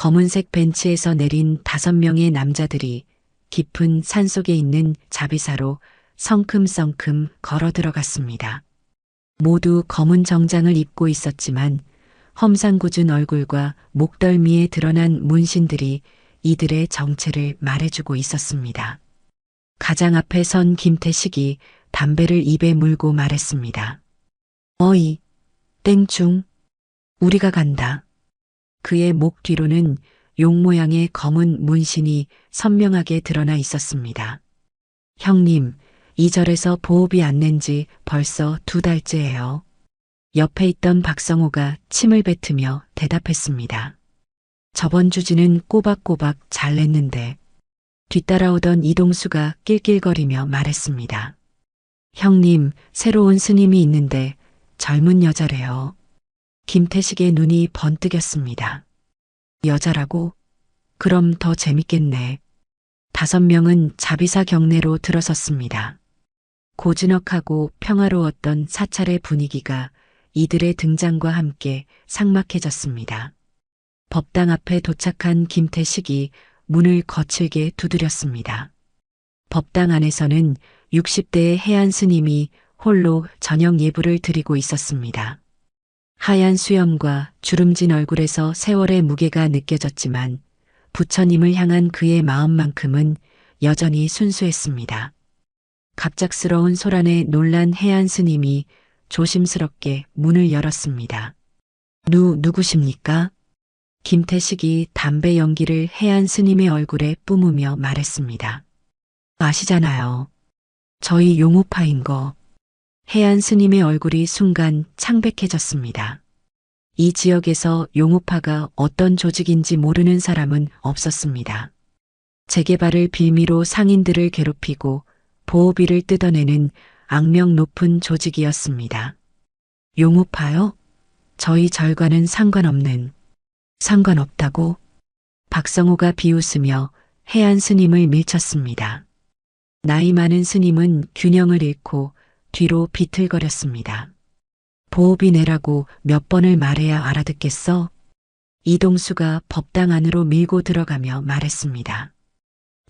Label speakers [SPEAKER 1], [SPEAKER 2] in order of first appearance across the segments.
[SPEAKER 1] 검은색 벤치에서 내린 5명의 남자들이 깊은 산속에 있는 자비사로 성큼성큼 걸어 들어갔습니다. 모두 검은 정장을 입고 있었지만 험상궂은 얼굴과 목덜미에 드러난 문신들이 이들의 정체를 말해주고 있었습니다. 가장 앞에 선 김태식이 담배를 입에 물고 말했습니다. 어이, 땡충, 우리가 간다. 그의 목 뒤로는 용 모양의 검은 문신이 선명하게 드러나 있었습니다. 형님, 이 절에서 보호비 안 낸 지 벌써 2달째예요. 옆에 있던 박성호가 침을 뱉으며 대답했습니다. 저번 주지는 꼬박꼬박 잘 냈는데. 뒤따라오던 이동수가 낄낄거리며 말했습니다. 형님, 새로운 스님이 있는데 젊은 여자래요. 김태식의 눈이 번뜩였습니다. 여자라고? 그럼 더 재밌겠네. 5명은 자비사 경내로 들어섰습니다. 고즈넉하고 평화로웠던 사찰의 분위기가 이들의 등장과 함께 삭막해졌습니다. 법당 앞에 도착한 김태식이 문을 거칠게 두드렸습니다. 법당 안에서는 60대의 해안 스님이 홀로 저녁 예불을 드리고 있었습니다. 하얀 수염과 주름진 얼굴에서 세월의 무게가 느껴졌지만 부처님을 향한 그의 마음만큼은 여전히 순수했습니다. 갑작스러운 소란에 놀란 해안 스님이 조심스럽게 문을 열었습니다. 누구십니까? 김태식이 담배 연기를 해안 스님의 얼굴에 뿜으며 말했습니다. 아시잖아요. 저희 용우파인 거. 해안 스님의 얼굴이 순간 창백해졌습니다. 이 지역에서 용우파가 어떤 조직인지 모르는 사람은 없었습니다. 재개발을 빌미로 상인들을 괴롭히고 보호비를 뜯어내는 악명 높은 조직이었습니다. 용우파요? 저희 절과는 상관없다고? 박성호가 비웃으며 해안 스님을 밀쳤습니다. 나이 많은 스님은 균형을 잃고 뒤로 비틀거렸습니다. 보호비 내라고 몇 번을 말해야 알아듣겠어? 이동수가 법당 안으로 밀고 들어가며 말했습니다.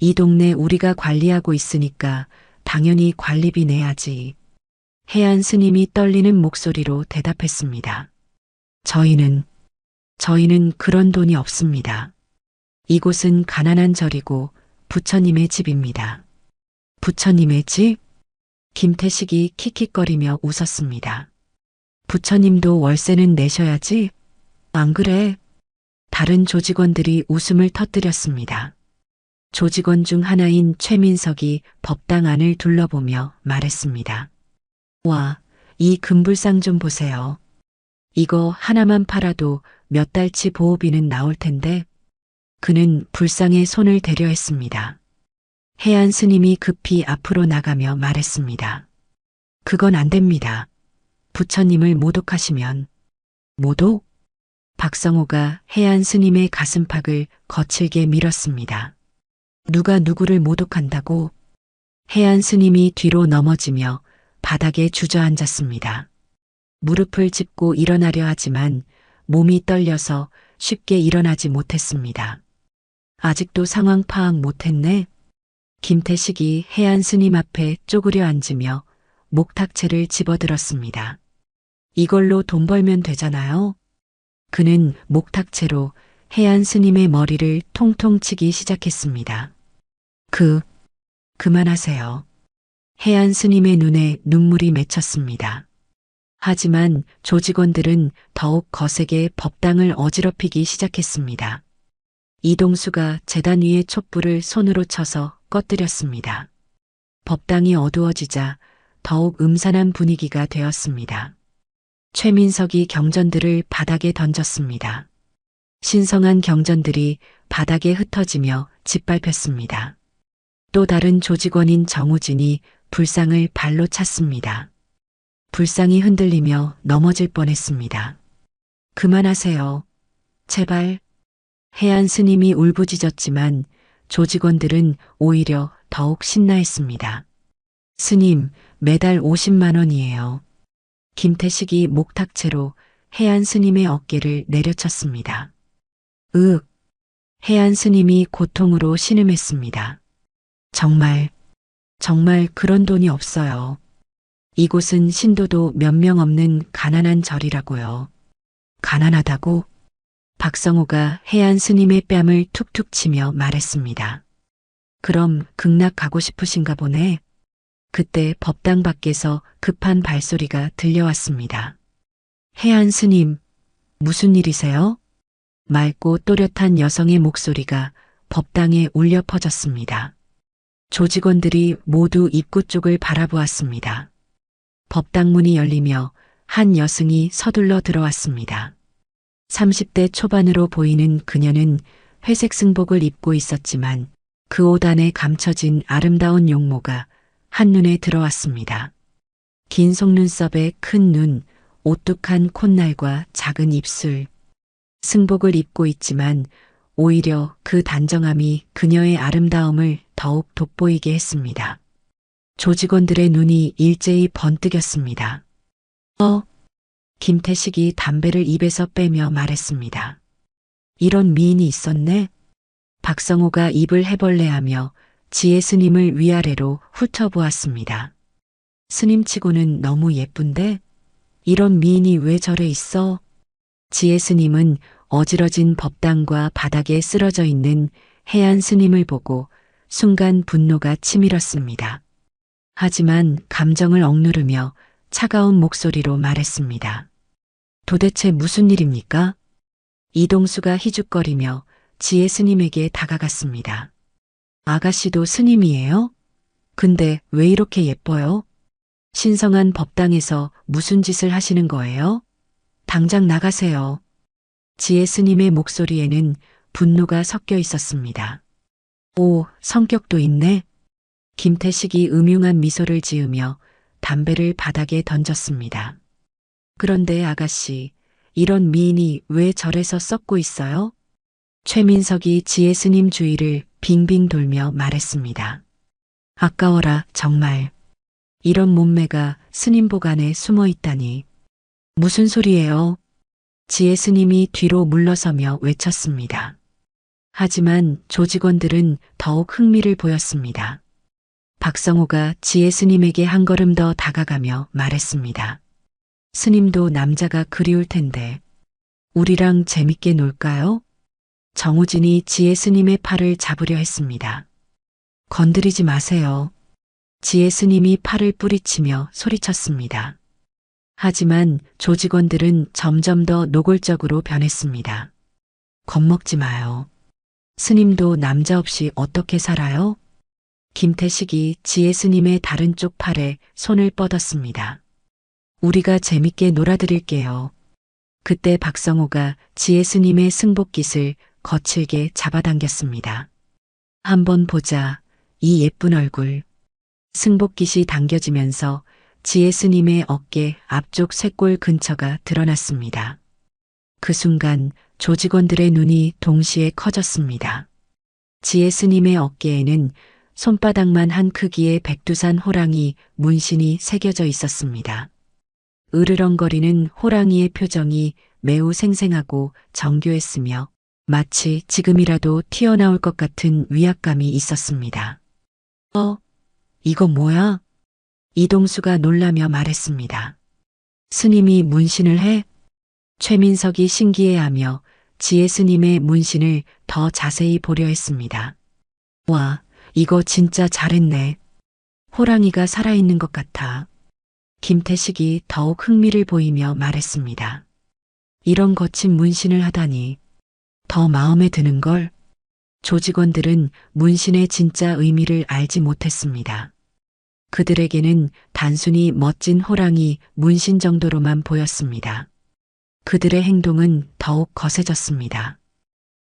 [SPEAKER 1] 이 동네 우리가 관리하고 있으니까 당연히 관리비 내야지. 해안 스님이 떨리는 목소리로 대답했습니다. 저희는 그런 돈이 없습니다. 이곳은 가난한 절이고 부처님의 집입니다. 부처님의 집? 김태식이 킥킥거리며 웃었습니다. 부처님도 월세는 내셔야지. 안 그래? 다른 조직원들이 웃음을 터뜨렸습니다. 조직원 중 하나인 최민석이 법당 안을 둘러보며 말했습니다. 와, 이 금불상 좀 보세요. 이거 하나만 팔아도 몇 달치 보호비는 나올 텐데. 그는 불상에 손을 대려 했습니다. 해안 스님이 급히 앞으로 나가며 말했습니다. 그건 안 됩니다. 부처님을 모독하시면. 모독? 박성호가 해안 스님의 가슴팍을 거칠게 밀었습니다. 누가 누구를 모독한다고? 해안 스님이 뒤로 넘어지며 바닥에 주저앉았습니다. 무릎을 짚고 일어나려 하지만 몸이 떨려서 쉽게 일어나지 못했습니다. 아직도 상황 파악 못했네? 김태식이 해안 스님 앞에 쪼그려 앉으며 목탁채를 집어들었습니다. 이걸로 돈 벌면 되잖아요. 그는 목탁채로 해안 스님의 머리를 통통 치기 시작했습니다. 그만하세요. 해안 스님의 눈에 눈물이 맺혔습니다. 하지만 조직원들은 더욱 거세게 법당을 어지럽히기 시작했습니다. 이동수가 제단 위의 촛불을 손으로 쳐서 꺼뜨렸습니다. 법당이 어두워지자 더욱 음산한 분위기가 되었습니다. 최민석이 경전들을 바닥에 던졌습니다. 신성한 경전들이 바닥에 흩어지며 짓밟혔습니다. 또 다른 조직원인 정우진이 불상을 발로 찼습니다. 불상이 흔들리며 넘어질 뻔했습니다. 그만하세요. 제발. 해안 스님이 울부짖었지만 조직원들은 오히려 더욱 신나했습니다. 스님, 매달 50만 원이에요. 김태식이 목탁채로 해안 스님의 어깨를 내려쳤습니다. 해안 스님이 고통으로 신음했습니다. 정말 그런 돈이 없어요. 이곳은 신도도 몇 명 없는 가난한 절이라고요. 가난하다고? 박성호가 해안 스님의 뺨을 툭툭 치며 말했습니다. 그럼 극락 가고 싶으신가 보네. 그때 법당 밖에서 급한 발소리가 들려왔습니다. 해안 스님, 무슨 일이세요? 맑고 또렷한 여성의 목소리가 법당에 울려 퍼졌습니다. 조직원들이 모두 입구 쪽을 바라보았습니다. 법당 문이 열리며 한 여성이 서둘러 들어왔습니다. 30대 초반으로 보이는 그녀는 회색 승복을 입고 있었지만 그 옷 안에 감춰진 아름다운 용모가 한눈에 들어왔습니다. 긴 속눈썹에 큰 눈, 오뚝한 콧날과 작은 입술. 승복을 입고 있지만 오히려 그 단정함이 그녀의 아름다움을 더욱 돋보이게 했습니다. 조직원들의 눈이 일제히 번뜩였습니다. 김태식이 담배를 입에서 빼며 말했습니다. 이런 미인이 있었네? 박성호가 입을 해벌레하며 지혜 스님을 위아래로 훑어보았습니다. 스님치고는 너무 예쁜데? 이런 미인이 왜 절에 있어? 지혜 스님은 어지러진 법당과 바닥에 쓰러져 있는 해안 스님을 보고 순간 분노가 치밀었습니다. 하지만 감정을 억누르며 차가운 목소리로 말했습니다. 도대체 무슨 일입니까? 이동수가 희죽거리며 지혜 스님에게 다가갔습니다. 아가씨도 스님이에요? 근데 왜 이렇게 예뻐요? 신성한 법당에서 무슨 짓을 하시는 거예요? 당장 나가세요. 지혜 스님의 목소리에는 분노가 섞여 있었습니다. 오, 성격도 있네. 김태식이 음흉한 미소를 지으며 담배를 바닥에 던졌습니다. 그런데 아가씨, 이런 미인이 왜 절에서 썩고 있어요? 최민석이 지혜 스님 주위를 빙빙 돌며 말했습니다. 아까워라, 정말. 이런 몸매가 스님복 안에 숨어 있다니. 무슨 소리예요? 지혜 스님이 뒤로 물러서며 외쳤습니다. 하지만 조직원들은 더욱 흥미를 보였습니다. 박성호가 지혜 스님에게 한 걸음 더 다가가며 말했습니다. 스님도 남자가 그리울 텐데 우리랑 재밌게 놀까요? 정우진이 지혜 스님의 팔을 잡으려 했습니다. 건드리지 마세요. 지혜 스님이 팔을 뿌리치며 소리쳤습니다. 하지만 조직원들은 점점 더 노골적으로 변했습니다. 겁먹지 마요. 스님도 남자 없이 어떻게 살아요? 김태식이 지혜 스님의 다른 쪽 팔에 손을 뻗었습니다. 우리가 재밌게 놀아드릴게요. 그때 박성호가 지혜 스님의 승복깃을 거칠게 잡아당겼습니다. 한번 보자, 이 예쁜 얼굴. 승복깃이 당겨지면서 지혜 스님의 어깨 앞쪽 쇄골 근처가 드러났습니다. 그 순간 조직원들의 눈이 동시에 커졌습니다. 지혜 스님의 어깨에는 손바닥만 한 크기의 백두산 호랑이 문신이 새겨져 있었습니다. 으르렁거리는 호랑이의 표정이 매우 생생하고 정교했으며 마치 지금이라도 튀어나올 것 같은 위압감이 있었습니다. 이거 뭐야? 이동수가 놀라며 말했습니다. 스님이 문신을 해? 최민석이 신기해하며 지혜 스님의 문신을 더 자세히 보려 했습니다. 와, 이거 진짜 잘했네. 호랑이가 살아있는 것 같아. 김태식이 더욱 흥미를 보이며 말했습니다. 이런 거친 문신을 하다니 더 마음에 드는걸. 조직원들은 문신의 진짜 의미를 알지 못했습니다. 그들에게는 단순히 멋진 호랑이 문신 정도로만 보였습니다. 그들의 행동은 더욱 거세졌습니다.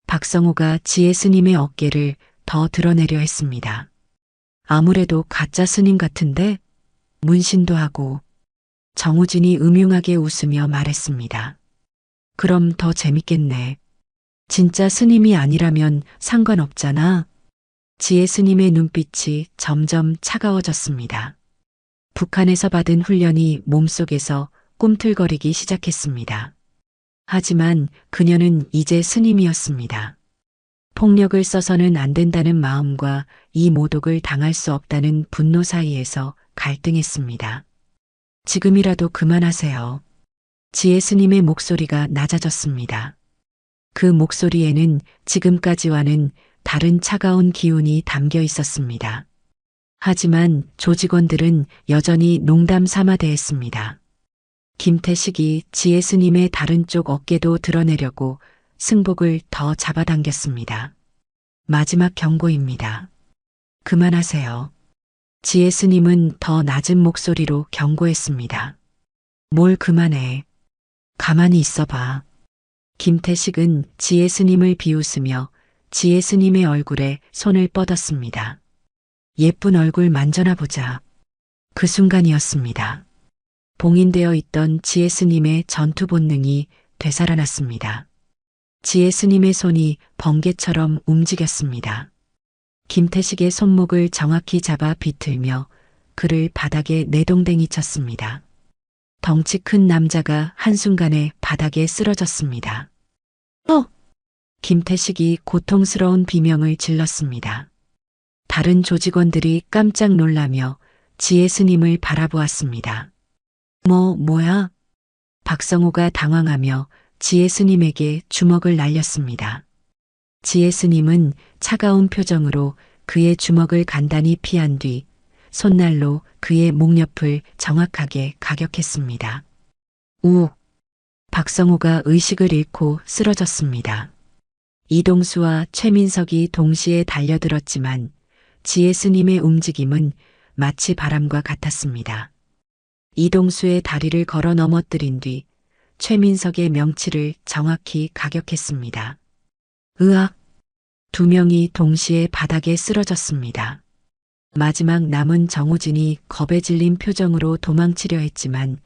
[SPEAKER 1] 박성호가 지혜 스님의 어깨를 더 드러내려 했습니다. 아무래도 가짜 스님 같은데? 문신도 하고. 정우진이 음흉하게 웃으며 말했습니다. 그럼 더 재밌겠네. 진짜 스님이 아니라면 상관없잖아. 지혜 스님의 눈빛이 점점 차가워졌습니다. 북한에서 받은 훈련이 몸속에서 꿈틀거리기 시작했습니다. 하지만 그녀는 이제 스님이었습니다. 폭력을 써서는 안 된다는 마음과 이 모독을 당할 수 없다는 분노 사이에서 갈등했습니다. 지금이라도 그만하세요. 지혜 스님의 목소리가 낮아졌습니다. 그 목소리에는 지금까지와는 다른 차가운 기운이 담겨 있었습니다. 하지만 조직원들은 여전히 농담 삼아 대했습니다. 김태식이 지혜 스님의 다른 쪽 어깨도 드러내려고 승복을 더 잡아당겼습니다. 마지막 경고입니다. 그만하세요. 지혜 스님은 더 낮은 목소리로 경고했습니다. 뭘 그만해. 가만히 있어봐. 김태식은 지혜 스님을 비웃으며 지혜 스님의 얼굴에 손을 뻗었습니다. 예쁜 얼굴 만져나 보자. 그 순간이었습니다. 봉인되어 있던 지혜 스님의 전투 본능이 되살아났습니다. 지혜 스님의 손이 번개처럼 움직였습니다. 김태식의 손목을 정확히 잡아 비틀며 그를 바닥에 내동댕이 쳤습니다. 덩치 큰 남자가 한순간에 바닥에 쓰러졌습니다. 김태식이 고통스러운 비명을 질렀습니다. 다른 조직원들이 깜짝 놀라며 지혜 스님을 바라보았습니다. 뭐야? 박성호가 당황하며 지혜 스님에게 주먹을 날렸습니다. 지혜 스님은 차가운 표정으로 그의 주먹을 간단히 피한 뒤 손날로 그의 목옆을 정확하게 가격했습니다. 우! 박성호가 의식을 잃고 쓰러졌습니다. 이동수와 최민석이 동시에 달려들었지만 지혜 스님의 움직임은 마치 바람과 같았습니다. 이동수의 다리를 걸어 넘어뜨린 뒤 최민석의 명치를 정확히 가격했습니다. 으악! 두 명이 동시에 바닥에 쓰러졌습니다. 마지막 남은 정우진이 겁에 질린 표정으로 도망치려 했지만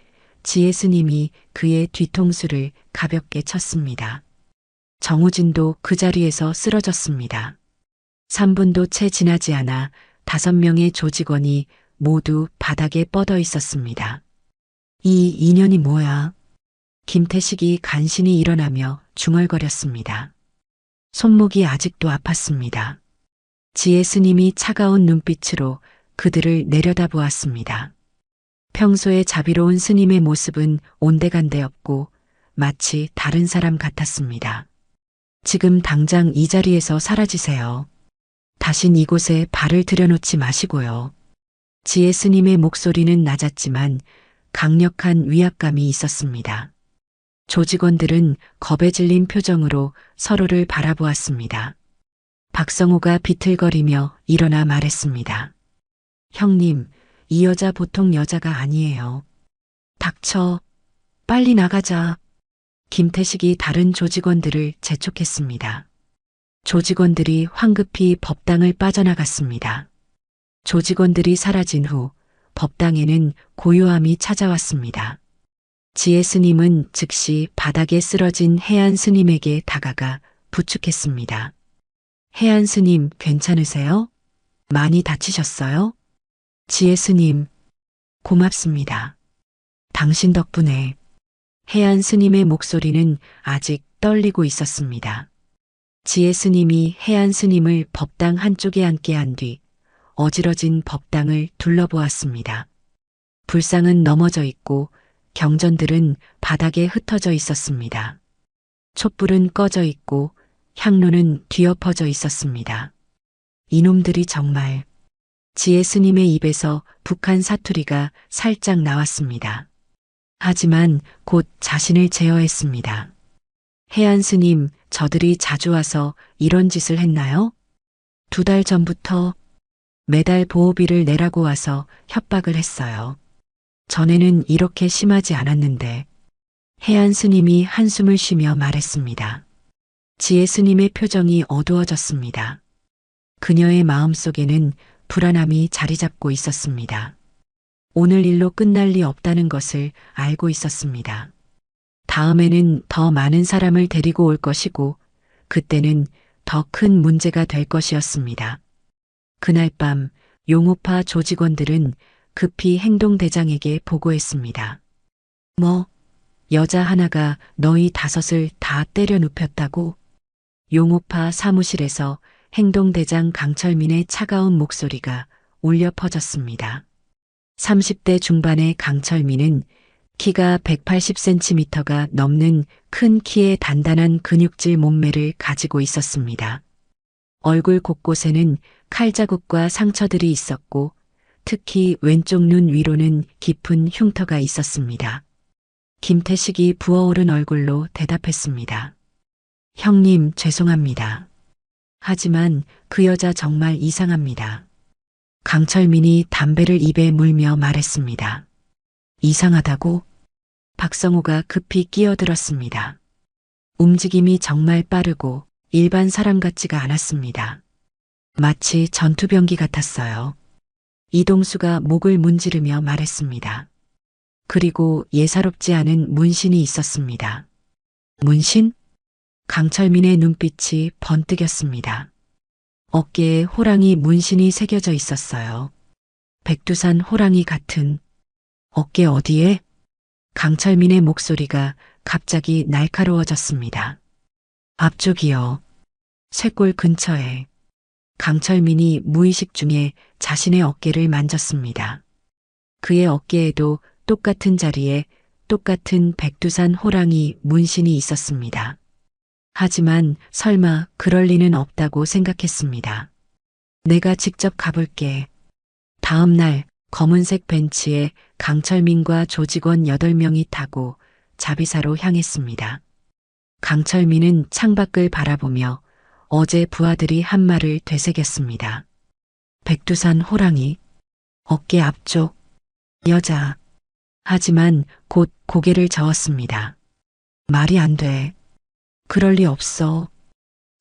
[SPEAKER 1] 지혜 스님이 그의 뒤통수를 가볍게 쳤습니다. 정우진도 그 자리에서 쓰러졌습니다. 3분도 채 지나지 않아 5명의 조직원이 모두 바닥에 뻗어 있었습니다. 이 인연이 뭐야? 김태식이 간신히 일어나며 중얼거렸습니다. 손목이 아직도 아팠습니다. 지혜 스님이 차가운 눈빛으로 그들을 내려다보았습니다. 평소에 자비로운 스님의 모습은 온데간데없고 마치 다른 사람 같았습니다. 지금 당장 이 자리에서 사라지세요. 다신 이곳에 발을 들여놓지 마시고요. 지혜 스님의 목소리는 낮았지만 강력한 위압감이 있었습니다. 조직원들은 겁에 질린 표정으로 서로를 바라보았습니다. 박성호가 비틀거리며 일어나 말했습니다. 형님, 이 여자 보통 여자가 아니에요. 닥쳐. 빨리 나가자. 김태식이 다른 조직원들을 재촉했습니다. 조직원들이 황급히 법당을 빠져나갔습니다. 조직원들이 사라진 후 법당에는 고요함이 찾아왔습니다. 지혜 스님은 즉시 바닥에 쓰러진 해안 스님에게 다가가 부축했습니다. 해안 스님 괜찮으세요? 많이 다치셨어요? 지혜 스님, 고맙습니다. 당신 덕분에. 해안 스님의 목소리는 아직 떨리고 있었습니다. 지혜 스님이 해안 스님을 법당 한쪽에 앉게 한 뒤 어지러진 법당을 둘러보았습니다. 불상은 넘어져 있고 경전들은 바닥에 흩어져 있었습니다. 촛불은 꺼져 있고 향로는 뒤엎어져 있었습니다. 이놈들이 정말. 지혜 스님의 입에서 북한 사투리가 살짝 나왔습니다. 하지만 곧 자신을 제어했습니다. 해안 스님, 저들이 자주 와서 이런 짓을 했나요? 2달 전부터 매달 보호비를 내라고 와서 협박을 했어요. 전에는 이렇게 심하지 않았는데. 해안 스님이 한숨을 쉬며 말했습니다. 지혜 스님의 표정이 어두워졌습니다. 그녀의 마음속에는 불안함이 자리 잡고 있었습니다. 오늘 일로 끝날 리 없다는 것을 알고 있었습니다. 다음에는 더 많은 사람을 데리고 올 것이고 그때는 더 큰 문제가 될 것이었습니다. 그날 밤 용우파 조직원들은 급히 행동대장에게 보고했습니다. 여자 하나가 너희 5을 다 때려 눕혔다고? 용오파 사무실에서 행동대장 강철민의 차가운 목소리가 울려 퍼졌습니다. 30대 중반의 강철민은 키가 180cm가 넘는 큰 키에 단단한 근육질 몸매를 가지고 있었습니다. 얼굴 곳곳에는 칼자국과 상처들이 있었고 특히 왼쪽 눈 위로는 깊은 흉터가 있었습니다. 김태식이 부어오른 얼굴로 대답했습니다. 형님, 죄송합니다. 하지만 그 여자 정말 이상합니다. 강철민이 담배를 입에 물며 말했습니다. 이상하다고? 박성호가 급히 끼어들었습니다. 움직임이 정말 빠르고 일반 사람 같지가 않았습니다. 마치 전투병기 같았어요. 이동수가 목을 문지르며 말했습니다. 그리고 예사롭지 않은 문신이 있었습니다. 문신? 강철민의 눈빛이 번뜩였습니다. 어깨에 호랑이 문신이 새겨져 있었어요. 백두산 호랑이 같은. 어깨 어디에? 강철민의 목소리가 갑자기 날카로워졌습니다. 앞쪽이요. 쇄골 근처에. 강철민이 무의식 중에 자신의 어깨를 만졌습니다. 그의 어깨에도 똑같은 자리에 똑같은 백두산 호랑이 문신이 있었습니다. 하지만 설마 그럴 리는 없다고 생각했습니다. 내가 직접 가볼게. 다음 날 검은색 벤치에 강철민과 조직원 8명이 타고 자비사로 향했습니다. 강철민은 창밖을 바라보며 어제 부하들이 한 말을 되새겼습니다. 백두산 호랑이, 어깨 앞쪽, 여자. 하지만 곧 고개를 저었습니다. 말이 안 돼. 그럴 리 없어.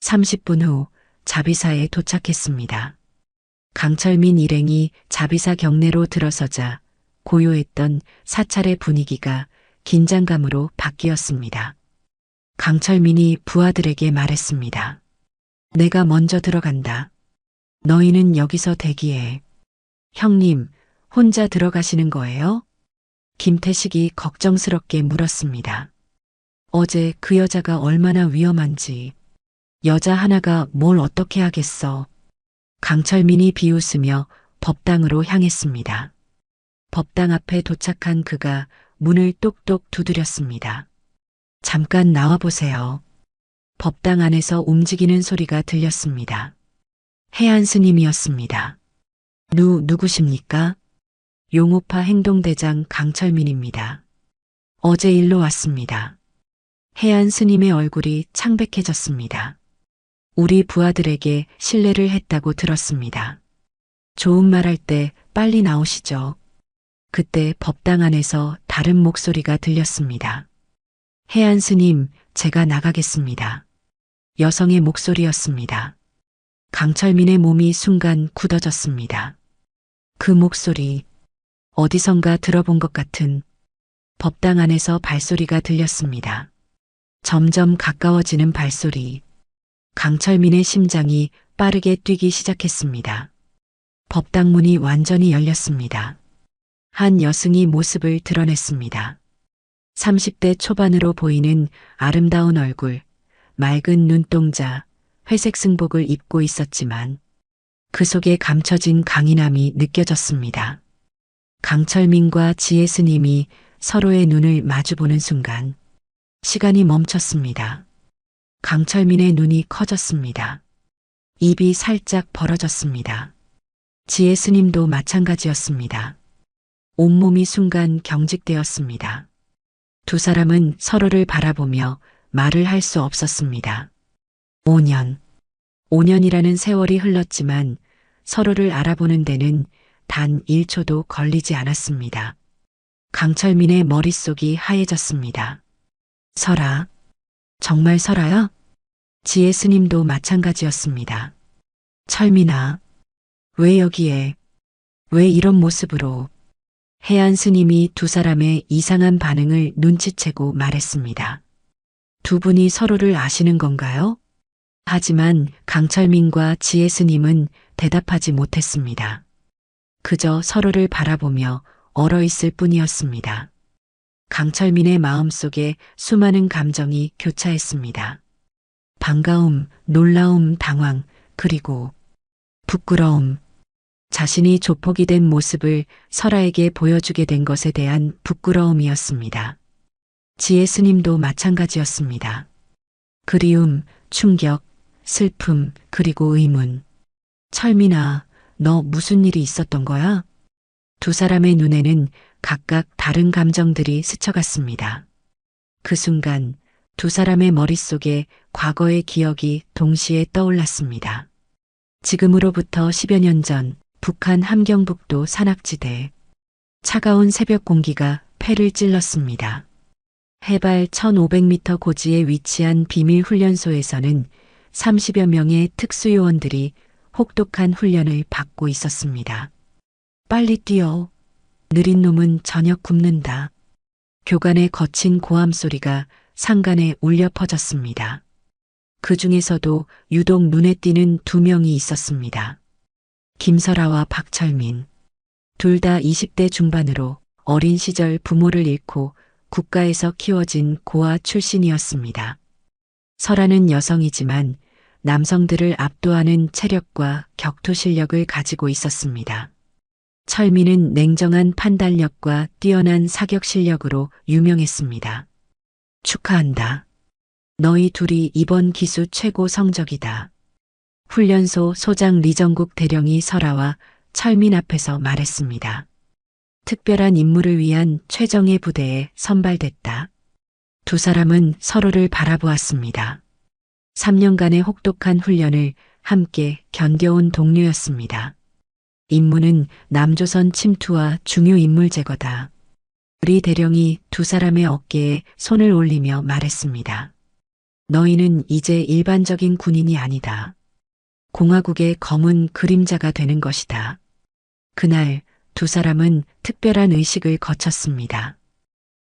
[SPEAKER 1] 30분 후 자비사에 도착했습니다. 강철민 일행이 자비사 경내로 들어서자 고요했던 사찰의 분위기가 긴장감으로 바뀌었습니다. 강철민이 부하들에게 말했습니다. 내가 먼저 들어간다. 너희는 여기서 대기해. 형님, 혼자 들어가시는 거예요? 김태식이 걱정스럽게 물었습니다. 어제 그 여자가 얼마나 위험한지. 여자 하나가 뭘 어떻게 하겠어. 강철민이 비웃으며 법당으로 향했습니다. 법당 앞에 도착한 그가 문을 똑똑 두드렸습니다. 잠깐 나와보세요. 법당 안에서 움직이는 소리가 들렸습니다. 해안 스님이었습니다. 누구십니까? 용오파 행동대장 강철민입니다. 어제 일로 왔습니다. 해안 스님의 얼굴이 창백해졌습니다. 우리 부하들에게 신뢰를 했다고 들었습니다. 좋은 말 할 때 빨리 나오시죠. 그때 법당 안에서 다른 목소리가 들렸습니다. 해안 스님, 제가 나가겠습니다. 여성의 목소리였습니다. 강철민의 몸이 순간 굳어졌습니다. 그 목소리, 어디선가 들어본 것 같은. 법당 안에서 발소리가 들렸습니다. 점점 가까워지는 발소리. 강철민의 심장이 빠르게 뛰기 시작했습니다. 법당 문이 완전히 열렸습니다. 한 여승이 모습을 드러냈습니다. 30대 초반으로 보이는 아름다운 얼굴, 맑은 눈동자, 회색 승복을 입고 있었지만 그 속에 감춰진 강인함이 느껴졌습니다. 강철민과 지혜 스님이 서로의 눈을 마주보는 순간 시간이 멈췄습니다. 강철민의 눈이 커졌습니다. 입이 살짝 벌어졌습니다. 지혜 스님도 마찬가지였습니다. 온몸이 순간 경직되었습니다. 두 사람은 서로를 바라보며 말을 할 수 없었습니다. 5년이라는 세월이 흘렀지만 서로를 알아보는 데는 단 1초도 걸리지 않았습니다. 강철민의 머릿속이 하얘졌습니다. 설아, 정말 설아야? 지혜 스님도 마찬가지였습니다. 철민아, 왜 여기에, 왜 이런 모습으로? 해안 스님이 두 사람의 이상한 반응을 눈치채고 말했습니다. 두 분이 서로를 아시는 건가요? 하지만 강철민과 지혜 스님은 대답하지 못했습니다. 그저 서로를 바라보며 얼어있을 뿐이었습니다. 강철민의 마음속에 수많은 감정이 교차했습니다. 반가움, 놀라움, 당황, 그리고 부끄러움. 자신이 조폭이 된 모습을 설아에게 보여주게 된 것에 대한 부끄러움이었습니다. 지혜 스님도 마찬가지였습니다. 그리움, 충격, 슬픔, 그리고 의문. 철민아, 너 무슨 일이 있었던 거야? 두 사람의 눈에는 각각 다른 감정들이 스쳐갔습니다. 그 순간 두 사람의 머릿속에 과거의 기억이 동시에 떠올랐습니다. 지금으로부터 10여 년 전 북한 함경북도 산악지대. 차가운 새벽 공기가 폐를 찔렀습니다. 해발 1500m 고지에 위치한 비밀 훈련소에서는 30여 명의 특수요원들이 혹독한 훈련을 받고 있었습니다. 빨리 뛰어. 느린 놈은 저녁 굶는다. 교관의 거친 고함 소리가 상간에 울려 퍼졌습니다. 그 중에서도 유독 눈에 띄는 두 명이 있었습니다. 김설아와 박철민. 둘 다 20대 중반으로 어린 시절 부모를 잃고 국가에서 키워진 고아 출신이었습니다. 설아는 여성이지만 남성들을 압도하는 체력과 격투 실력을 가지고 있었습니다. 철민은 냉정한 판단력과 뛰어난 사격 실력으로 유명했습니다. 축하한다. 너희 둘이 이번 기수 최고 성적이다. 훈련소 소장 리정국 대령이 설아와 철민 앞에서 말했습니다. 특별한 임무를 위한 최정예 부대에 선발됐다. 두 사람은 서로를 바라보았습니다. 3년간의 혹독한 훈련을 함께 견뎌온 동료였습니다. 임무는 남조선 침투와 중요 인물 제거다. 리 대령이 두 사람의 어깨에 손을 올리며 말했습니다. 너희는 이제 일반적인 군인이 아니다. 공화국의 검은 그림자가 되는 것이다. 그날 두 사람은 특별한 의식을 거쳤습니다.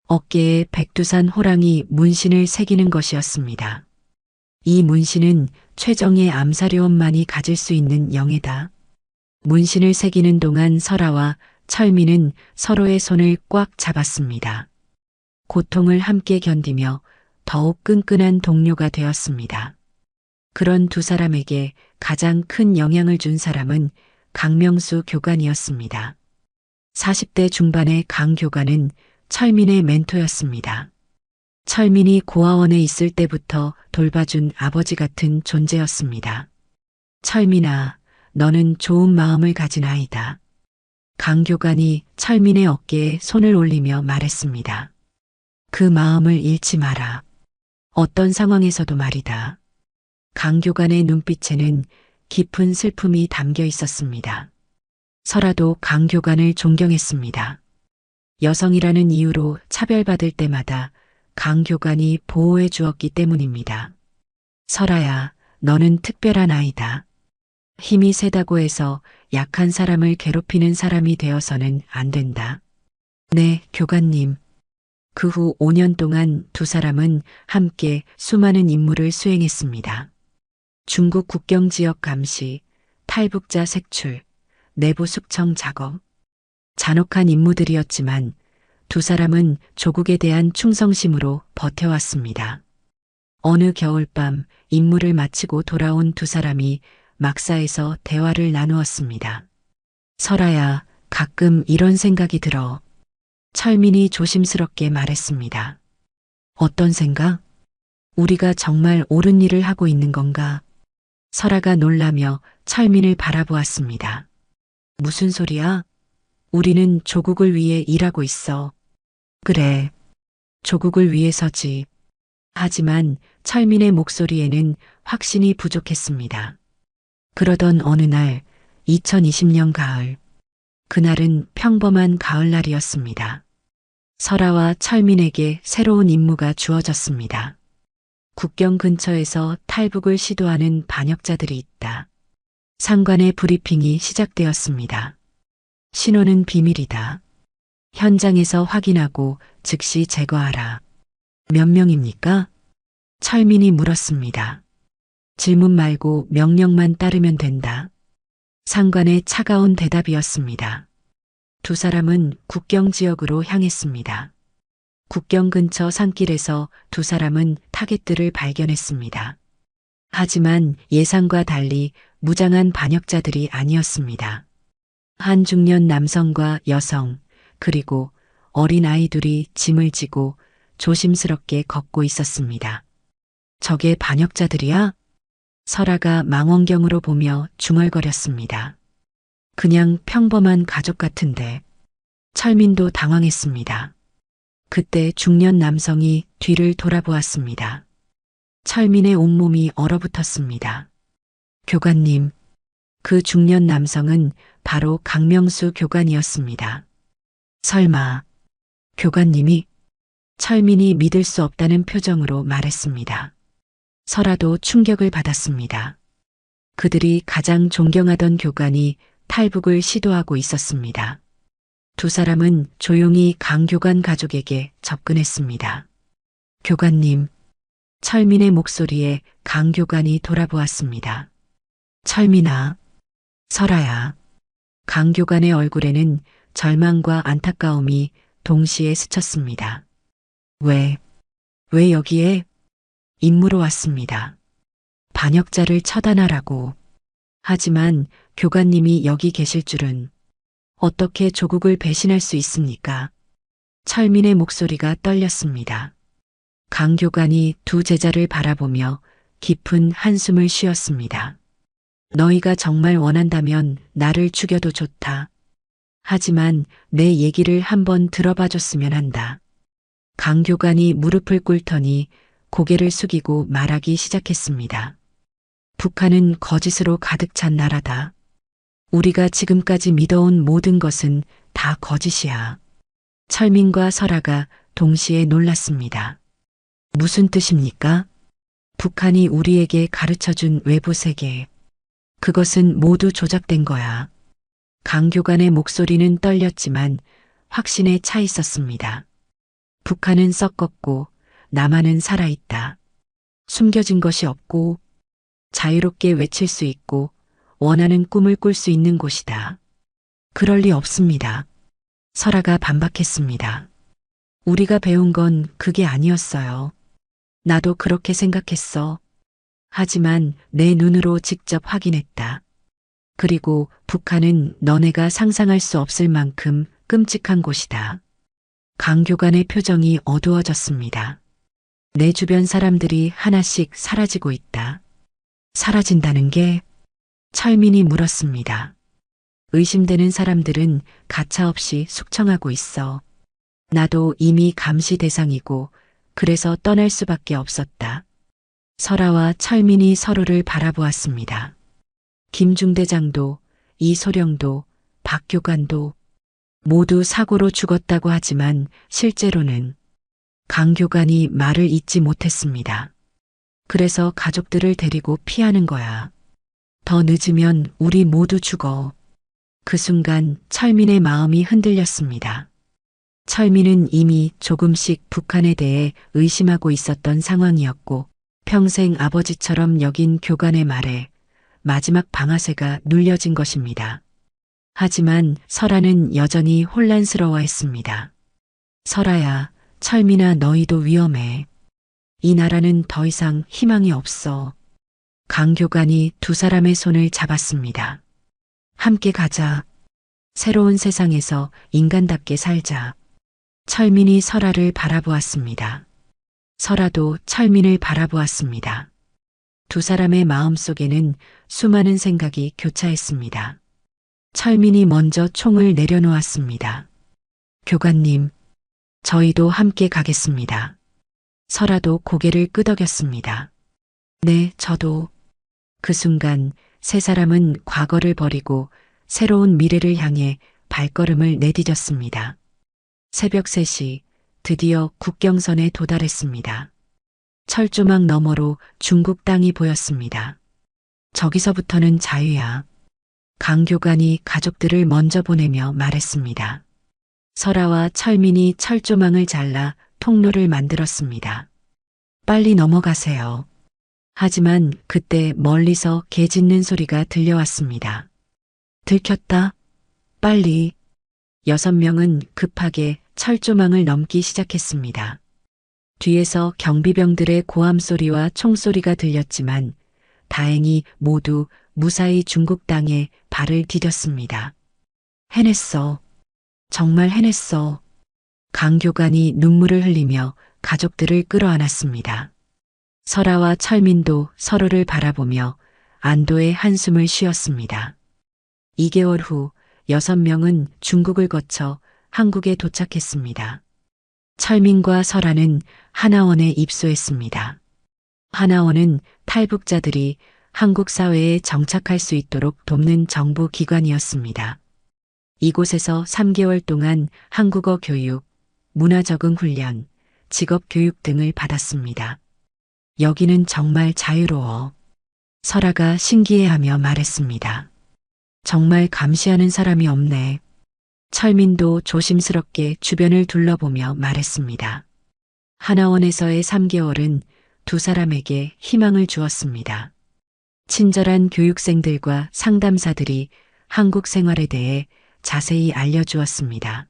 [SPEAKER 1] 어깨에 백두산 호랑이 문신을 새기는 것이었습니다. 이 문신은 최정예 암사료원만이 가질 수 있는 영예다. 문신을 새기는 동안 설아와 철민은 서로의 손을 꽉 잡았습니다. 고통을 함께 견디며 더욱 끈끈한 동료가 되었습니다. 그런 두 사람에게 가장 큰 영향을 준 사람은 강명수 교관이었습니다. 40대 중반의 강 교관은 철민의 멘토였습니다. 철민이 고아원에 있을 때부터 돌봐준 아버지 같은 존재였습니다. 철민아, 너는 좋은 마음을 가진 아이다. 강 교관이 철민의 어깨에 손을 올리며 말했습니다. 그 마음을 잃지 마라. 어떤 상황에서도 말이다. 강 교관의 눈빛에는 깊은 슬픔이 담겨 있었습니다. 설아도 강 교관을 존경했습니다. 여성이라는 이유로 차별받을 때마다 강 교관이 보호해 주었기 때문입니다. 설아야, 너는 특별한 아이다. 힘이 세다고 해서 약한 사람을 괴롭히는 사람이 되어서는 안 된다. 네, 교관님. 그 후 5년 동안 두 사람은 함께 수많은 임무를 수행했습니다. 중국 국경 지역 감시, 탈북자 색출, 내부 숙청 작업. 잔혹한 임무들이었지만 두 사람은 조국에 대한 충성심으로 버텨왔습니다. 어느 겨울밤 임무를 마치고 돌아온 두 사람이 막사에서 대화를 나누었습니다. 설아야, 가끔 이런 생각이 들어. 철민이 조심스럽게 말했습니다. 어떤 생각? 우리가 정말 옳은 일을 하고 있는 건가? 설아가 놀라며 철민을 바라보았습니다. 무슨 소리야? 우리는 조국을 위해 일하고 있어. 그래, 조국을 위해서지. 하지만 철민의 목소리에는 확신이 부족했습니다. 그러던 어느 날, 2020년 가을. 그날은 평범한 가을날이었습니다. 설아와 철민에게 새로운 임무가 주어졌습니다. 국경 근처에서 탈북을 시도하는 반역자들이 있다. 상관의 브리핑이 시작되었습니다. 신호는 비밀이다. 현장에서 확인하고 즉시 제거하라. 몇 명입니까? 철민이 물었습니다. 질문 말고 명령만 따르면 된다. 상관의 차가운 대답이었습니다. 두 사람은 국경 지역으로 향했습니다. 국경 근처 산길에서 두 사람은 타겟들을 발견했습니다. 하지만 예상과 달리 무장한 반역자들이 아니었습니다. 한 중년 남성과 여성, 그리고 어린 아이들이 짐을 지고 조심스럽게 걷고 있었습니다. 저게 반역자들이야? 설아가 망원경으로 보며 중얼거렸습니다. 그냥 평범한 가족 같은데. 철민도 당황했습니다. 그때 중년 남성이 뒤를 돌아보았습니다. 철민의 온몸이 얼어붙었습니다. 교관님, 그 중년 남성은 바로 강명수 교관이었습니다. 설마, 교관님이? 철민이 믿을 수 없다는 표정으로 말했습니다. 설아도 충격을 받았습니다. 그들이 가장 존경하던 교관이 탈북을 시도하고 있었습니다. 두 사람은 조용히 강 교관 가족에게 접근했습니다. 교관님, 철민의 목소리에 강 교관이 돌아보았습니다. 철민아, 설아야. 강 교관의 얼굴에는 절망과 안타까움이 동시에 스쳤습니다. 왜 여기에? 임무로 왔습니다. 반역자를 처단하라고. 하지만 교관님이 여기 계실 줄은. 어떻게 조국을 배신할 수 있습니까? 철민의 목소리가 떨렸습니다. 강 교관이 두 제자를 바라보며 깊은 한숨을 쉬었습니다. 너희가 정말 원한다면 나를 죽여도 좋다. 하지만 내 얘기를 한번 들어봐 줬으면 한다. 강 교관이 무릎을 꿇더니 고개를 숙이고 말하기 시작했습니다. 북한은 거짓으로 가득 찬 나라다. 우리가 지금까지 믿어온 모든 것은 다 거짓이야. 철민과 설아가 동시에 놀랐습니다. 무슨 뜻입니까? 북한이 우리에게 가르쳐준 외부 세계. 그것은 모두 조작된 거야. 강 교관의 목소리는 떨렸지만 확신에 차 있었습니다. 북한은 썩었고 남한은 살아있다. 숨겨진 것이 없고 자유롭게 외칠 수 있고 원하는 꿈을 꿀 수 있는 곳이다. 그럴 리 없습니다. 설아가 반박했습니다. 우리가 배운 건 그게 아니었어요. 나도 그렇게 생각했어. 하지만 내 눈으로 직접 확인했다. 그리고 북한은 너네가 상상할 수 없을 만큼 끔찍한 곳이다. 강 교관의 표정이 어두워졌습니다. 내 주변 사람들이 하나씩 사라지고 있다. 사라진다는 게? 철민이 물었습니다. 의심되는 사람들은 가차없이 숙청하고 있어. 나도 이미 감시 대상이고 그래서 떠날 수밖에 없었다. 설아와 철민이 서로를 바라보았습니다. 김중대장도 이소령도 박 교관도 모두 사고로 죽었다고 하지만 실제로는 강 교관이 말을 잇지 못했습니다. 그래서 가족들을 데리고 피하는 거야. 더 늦으면 우리 모두 죽어. 그 순간 철민의 마음이 흔들렸습니다. 철민은 이미 조금씩 북한에 대해 의심하고 있었던 상황이었고 평생 아버지처럼 여긴 교관의 말에 마지막 방아쇠가 눌려진 것입니다. 하지만 설아는 여전히 혼란스러워했습니다. 설아야, 철민아 너희도 위험해. 이 나라는 더 이상 희망이 없어. 강 교관이 두 사람의 손을 잡았습니다. 함께 가자. 새로운 세상에서 인간답게 살자. 철민이 설아를 바라보았습니다. 설아도 철민을 바라보았습니다. 두 사람의 마음속에는 수많은 생각이 교차했습니다. 철민이 먼저 총을 내려놓았습니다. 교관님, 저희도 함께 가겠습니다. 설아도 고개를 끄덕였습니다. 네, 저도. 그 순간 세 사람은 과거를 버리고 새로운 미래를 향해 발걸음을 내디뎠습니다. 새벽 3시 드디어 국경선에 도달했습니다. 철조망 너머로 중국 땅이 보였습니다. 저기서부터는 자유야. 강 교관이 가족들을 먼저 보내며 말했습니다. 설아와 철민이 철조망을 잘라 통로를 만들었습니다. 빨리 넘어가세요. 하지만 그때 멀리서 개 짖는 소리가 들려왔습니다. 들켰다. 빨리. 6명은 급하게 철조망을 넘기 시작했습니다. 뒤에서 경비병들의 고함 소리와 총소리가 들렸지만 다행히 모두 무사히 중국 땅에 발을 디뎠습니다. 해냈어. 정말 해냈어. 강교관이 눈물을 흘리며 가족들을 끌어안았습니다. 설아와 철민도 서로를 바라보며 안도의 한숨을 쉬었습니다. 2개월 후 6명은 중국을 거쳐 한국에 도착했습니다. 철민과 설아는 하나원에 입소했습니다. 하나원은 탈북자들이 한국 사회에 정착할 수 있도록 돕는 정부 기관이었습니다. 이곳에서 3개월 동안 한국어 교육, 문화 적응 훈련, 직업 교육 등을 받았습니다. 여기는 정말 자유로워. 설아가 신기해하며 말했습니다. 정말 감시하는 사람이 없네. 철민도 조심스럽게 주변을 둘러보며 말했습니다. 하나원에서의 3개월은 두 사람에게 희망을 주었습니다. 친절한 교육생들과 상담사들이 한국 생활에 대해 자세히 알려주었습니다.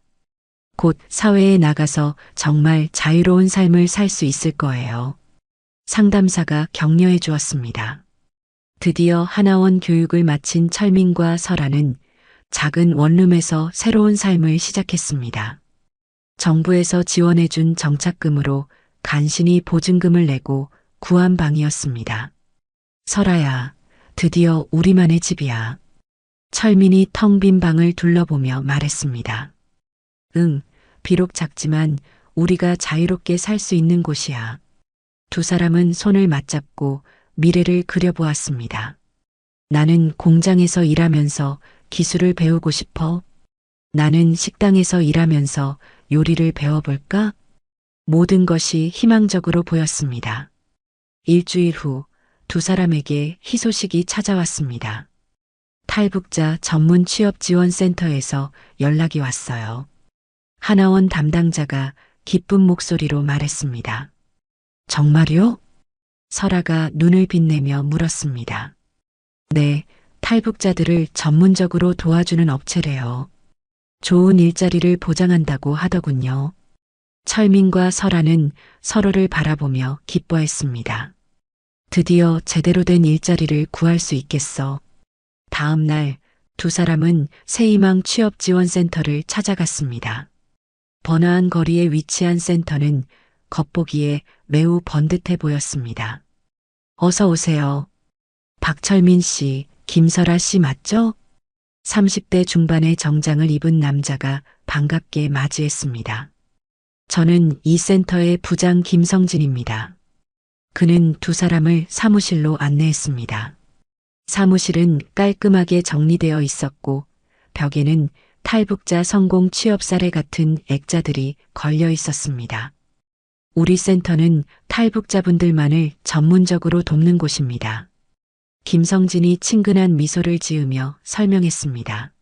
[SPEAKER 1] 곧 사회에 나가서 정말 자유로운 삶을 살 수 있을 거예요. 상담사가 격려해 주었습니다. 드디어 하나원 교육을 마친 철민과 설아는 작은 원룸에서 새로운 삶을 시작했습니다. 정부에서 지원해준 정착금으로 간신히 보증금을 내고 구한 방이었습니다. 설아야, 드디어 우리만의 집이야. 철민이 텅 빈 방을 둘러보며 말했습니다. 응, 비록 작지만 우리가 자유롭게 살 수 있는 곳이야. 두 사람은 손을 맞잡고 미래를 그려보았습니다. 나는 공장에서 일하면서 기술을 배우고 싶어. 나는 식당에서 일하면서 요리를 배워볼까? 모든 것이 희망적으로 보였습니다. 일주일 후 두 사람에게 희소식이 찾아왔습니다. 탈북자 전문 취업지원센터에서 연락이 왔어요. 하나원 담당자가 기쁜 목소리로 말했습니다. 정말요? 설아가 눈을 빛내며 물었습니다. 네, 탈북자들을 전문적으로 도와주는 업체래요. 좋은 일자리를 보장한다고 하더군요. 철민과 설아는 서로를 바라보며 기뻐했습니다. 드디어 제대로 된 일자리를 구할 수 있겠어. 다음 날 두 사람은 새희망 취업지원센터를 찾아갔습니다. 번화한 거리에 위치한 센터는 겉보기에 매우 번듯해 보였습니다. 어서 오세요. 박철민 씨, 김설아 씨 맞죠? 30대 중반의 정장을 입은 남자가 반갑게 맞이했습니다. 저는 이 센터의 부장 김성진입니다. 그는 두 사람을 사무실로 안내했습니다. 사무실은 깔끔하게 정리되어 있었고 벽에는 탈북자 성공 취업 사례 같은 액자들이 걸려 있었습니다. 우리 센터는 탈북자분들만을 전문적으로 돕는 곳입니다. 김성진이 친근한 미소를 지으며 설명했습니다.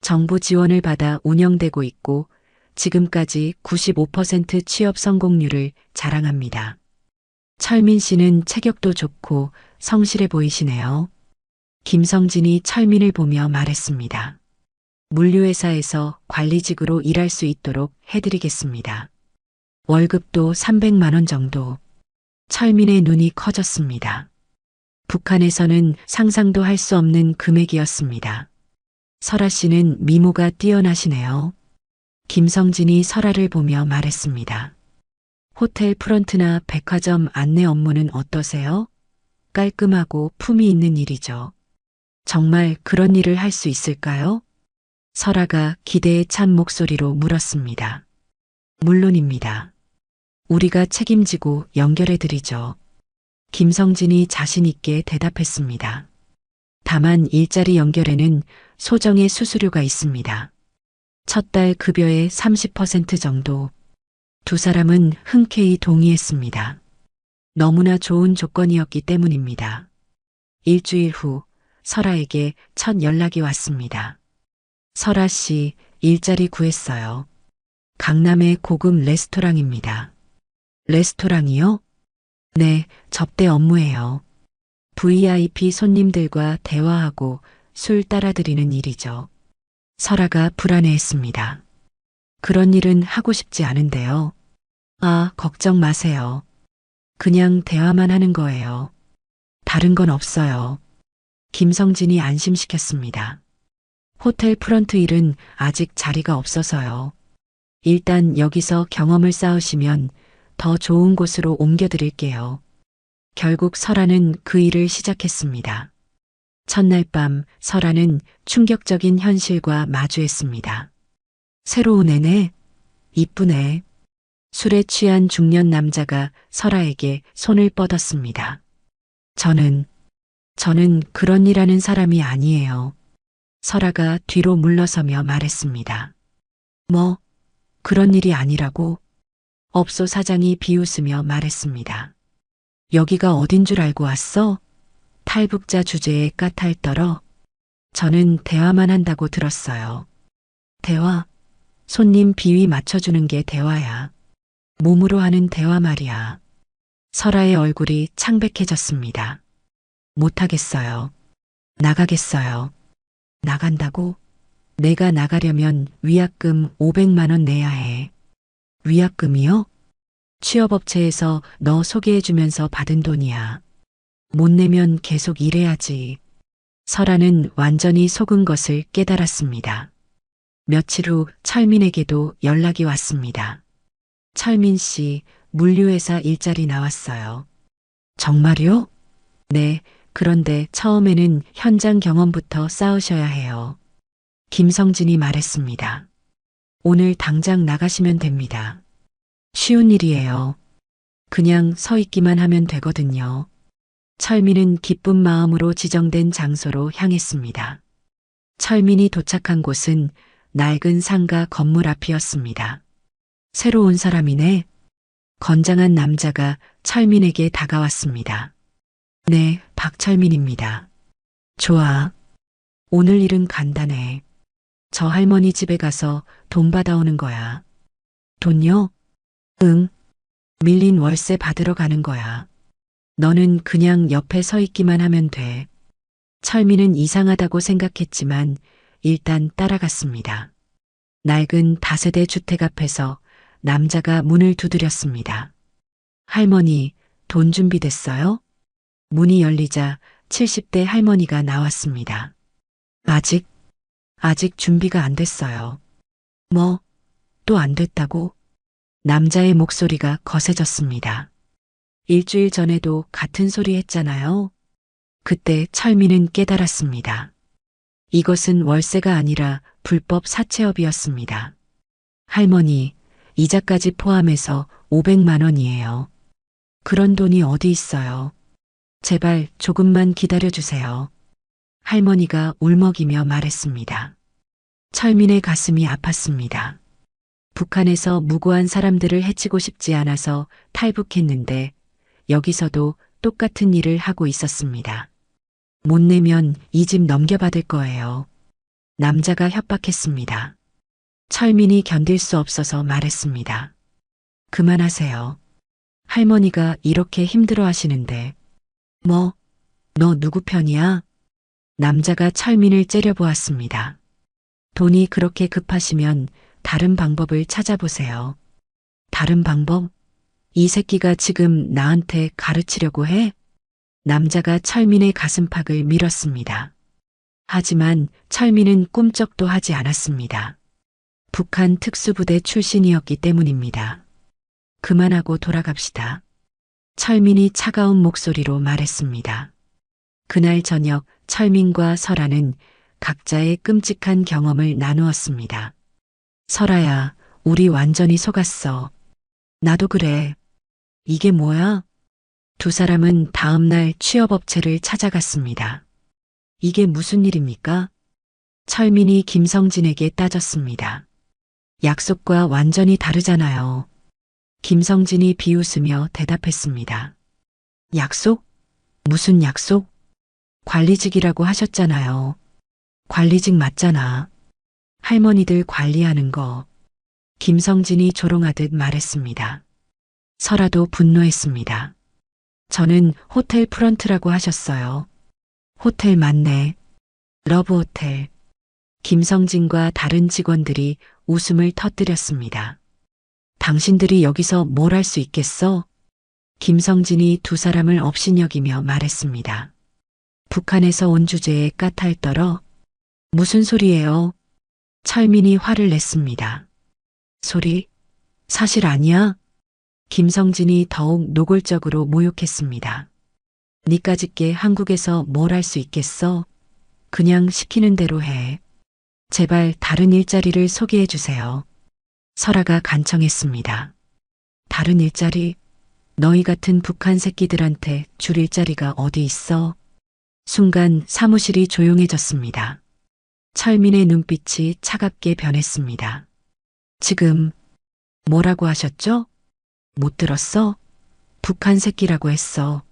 [SPEAKER 1] 정부 지원을 받아 운영되고 있고 지금까지 95% 취업 성공률을 자랑합니다. 철민 씨는 체격도 좋고 성실해 보이시네요. 김성진이 철민을 보며 말했습니다. 물류회사에서 관리직으로 일할 수 있도록 해드리겠습니다. 월급도 300만 원 정도. 철민의 눈이 커졌습니다. 북한에서는 상상도 할 수 없는 금액이었습니다. 설아 씨는 미모가 뛰어나시네요. 김성진이 설아를 보며 말했습니다. 호텔 프런트나 백화점 안내 업무는 어떠세요? 깔끔하고 품위 있는 일이죠. 정말 그런 일을 할 수 있을까요? 설아가 기대에 찬 목소리로 물었습니다. 물론입니다. 우리가 책임지고 연결해드리죠. 김성진이 자신 있게 대답했습니다. 다만 일자리 연결에는 소정의 수수료가 있습니다. 첫 달 급여의 30% 정도. 두 사람은 흔쾌히 동의했습니다. 너무나 좋은 조건이었기 때문입니다. 일주일 후 설아에게 첫 연락이 왔습니다. 설아 씨, 일자리 구했어요. 강남의 고급 레스토랑입니다. 레스토랑이요? 네, 접대 업무예요. VIP 손님들과 대화하고 술 따라드리는 일이죠. 설아가 불안해했습니다. 그런 일은 하고 싶지 않은데요. 아, 걱정 마세요. 그냥 대화만 하는 거예요. 다른 건 없어요. 김성진이 안심시켰습니다. 호텔 프런트 일은 아직 자리가 없어서요. 일단 여기서 경험을 쌓으시면 더 좋은 곳으로 옮겨드릴게요. 결국 설아는 그 일을 시작했습니다. 첫날 밤 설아는 충격적인 현실과 마주했습니다. 새로운 애네, 이쁘네. 술에 취한 중년 남자가 설아에게 손을 뻗었습니다. 저는 그런 일 하는 사람이 아니에요. 설아가 뒤로 물러서며 말했습니다. 뭐, 그런 일이 아니라고? 업소 사장이 비웃으며 말했습니다. 여기가 어딘 줄 알고 왔어? 탈북자 주제에 까탈 떨어. 저는 대화만 한다고 들었어요. 대화? 손님 비위 맞춰주는 게 대화야. 몸으로 하는 대화 말이야. 설아의 얼굴이 창백해졌습니다. 못하겠어요. 나가겠어요. 나간다고? 내가 나가려면 위약금 500만 원 내야 해. 위약금이요? 취업업체에서 너 소개해주면서 받은 돈이야. 못 내면 계속 일해야지. 설아는 완전히 속은 것을 깨달았습니다. 며칠 후 철민에게도 연락이 왔습니다. 철민 씨, 물류회사 일자리 나왔어요. 정말요? 네, 그런데 처음에는 현장 경험부터 쌓으셔야 해요. 김성진이 말했습니다. 오늘 당장 나가시면 됩니다. 쉬운 일이에요. 그냥 서 있기만 하면 되거든요. 철민은 기쁜 마음으로 지정된 장소로 향했습니다. 철민이 도착한 곳은 낡은 상가 건물 앞이었습니다. 새로운 사람이네. 건장한 남자가 철민에게 다가왔습니다. 네, 박철민입니다. 좋아. 오늘 일은 간단해. 저 할머니 집에 가서 돈 받아오는 거야. 돈요? 응. 밀린 월세 받으러 가는 거야. 너는 그냥 옆에 서 있기만 하면 돼. 철민은 이상하다고 생각했지만 일단 따라갔습니다. 낡은 다세대 주택 앞에서 남자가 문을 두드렸습니다. 할머니, 돈 준비됐어요? 문이 열리자 70대 할머니가 나왔습니다. 아직 준비가 안 됐어요. 뭐, 또 안 됐다고? 남자의 목소리가 거세졌습니다. 일주일 전에도 같은 소리 했잖아요. 그때 철민은 깨달았습니다. 이것은 월세가 아니라 불법 사채업이었습니다. 할머니, 이자까지 포함해서 500만 원이에요. 그런 돈이 어디 있어요? 제발 조금만 기다려주세요. 할머니가 울먹이며 말했습니다. 철민의 가슴이 아팠습니다. 북한에서 무고한 사람들을 해치고 싶지 않아서 탈북했는데 여기서도 똑같은 일을 하고 있었습니다. 못 내면 이 집 넘겨받을 거예요. 남자가 협박했습니다. 철민이 견딜 수 없어서 말했습니다. 그만하세요. 할머니가 이렇게 힘들어 하시는데. 뭐, 너 누구 편이야? 남자가 철민을 째려보았습니다. 돈이 그렇게 급하시면 다른 방법을 찾아보세요. 다른 방법? 이 새끼가 지금 나한테 가르치려고 해? 남자가 철민의 가슴팍을 밀었습니다. 하지만 철민은 꿈쩍도 하지 않았습니다. 북한 특수부대 출신이었기 때문입니다. 그만하고 돌아갑시다. 철민이 차가운 목소리로 말했습니다. 그날 저녁 철민과 설아는 각자의 끔찍한 경험을 나누었습니다. 설아야, 우리 완전히 속았어. 나도 그래. 이게 뭐야? 두 사람은 다음날 취업업체를 찾아갔습니다. 이게 무슨 일입니까? 철민이 김성진에게 따졌습니다. 약속과 완전히 다르잖아요. 김성진이 비웃으며 대답했습니다. 약속? 무슨 약속? 관리직이라고 하셨잖아요. 관리직 맞잖아. 할머니들 관리하는 거. 김성진이 조롱하듯 말했습니다. 설아도 분노했습니다. 저는 호텔 프런트라고 하셨어요. 호텔 맞네. 러브호텔. 김성진과 다른 직원들이 웃음을 터뜨렸습니다. 당신들이 여기서 뭘 할 수 있겠어? 김성진이 두 사람을 업신여기며 말했습니다. 북한에서 온 주제에 까탈 떨어. 무슨 소리예요? 철민이 화를 냈습니다. 소리? 사실 아니야? 김성진이 더욱 노골적으로 모욕했습니다. 니까짓게 한국에서 뭘 할 수 있겠어? 그냥 시키는 대로 해. 제발 다른 일자리를 소개해 주세요. 설아가 간청했습니다. 다른 일자리? 너희 같은 북한 새끼들한테 줄 일자리가 어디 있어? 순간 사무실이 조용해졌습니다. 철민의 눈빛이 차갑게 변했습니다. 지금 뭐라고 하셨죠? 못 들었어? 북한 새끼라고 했어.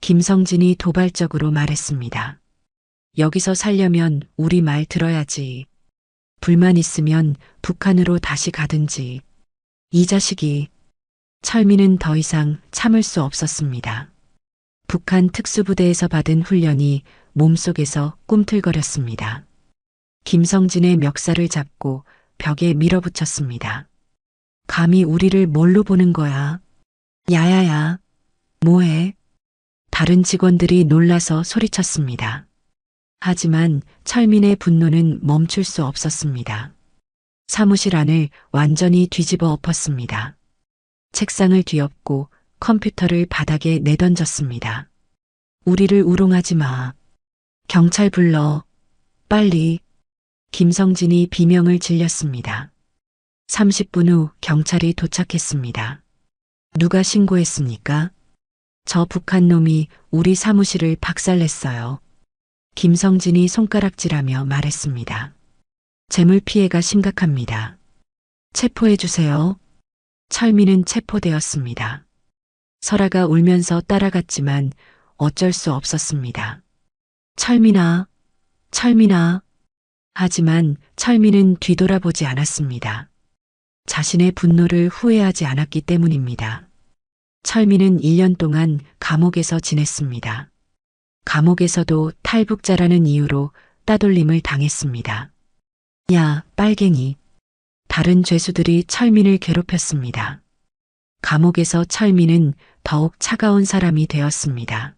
[SPEAKER 1] 김성진이 도발적으로 말했습니다. 여기서 살려면 우리 말 들어야지. 불만 있으면 북한으로 다시 가든지. 이 자식이. 철민은 더 이상 참을 수 없었습니다. 북한 특수부대에서 받은 훈련이 몸속에서 꿈틀거렸습니다. 김성진의 멱살을 잡고 벽에 밀어붙였습니다. 감히 우리를 뭘로 보는 거야? 야야야, 뭐해? 다른 직원들이 놀라서 소리쳤습니다. 하지만 철민의 분노는 멈출 수 없었습니다. 사무실 안을 완전히 뒤집어 엎었습니다. 책상을 뒤엎고 컴퓨터를 바닥에 내던졌습니다. 우리를 우롱하지 마. 경찰 불러. 빨리. 김성진이 비명을 질렸습니다. 30분 후 경찰이 도착했습니다. 누가 신고했습니까? 저 북한 놈이 우리 사무실을 박살냈어요. 김성진이 손가락질하며 말했습니다. 재물 피해가 심각합니다. 체포해 주세요. 철민은 체포되었습니다. 설아가 울면서 따라갔지만 어쩔 수 없었습니다. 철민아, 철민아. 하지만 철민은 뒤돌아보지 않았습니다. 자신의 분노를 후회하지 않았기 때문입니다. 철민은 1년 동안 감옥에서 지냈습니다. 감옥에서도 탈북자라는 이유로 따돌림을 당했습니다. 야, 빨갱이. 다른 죄수들이 철민을 괴롭혔습니다. 감옥에서 철민은 더욱 차가운 사람이 되었습니다.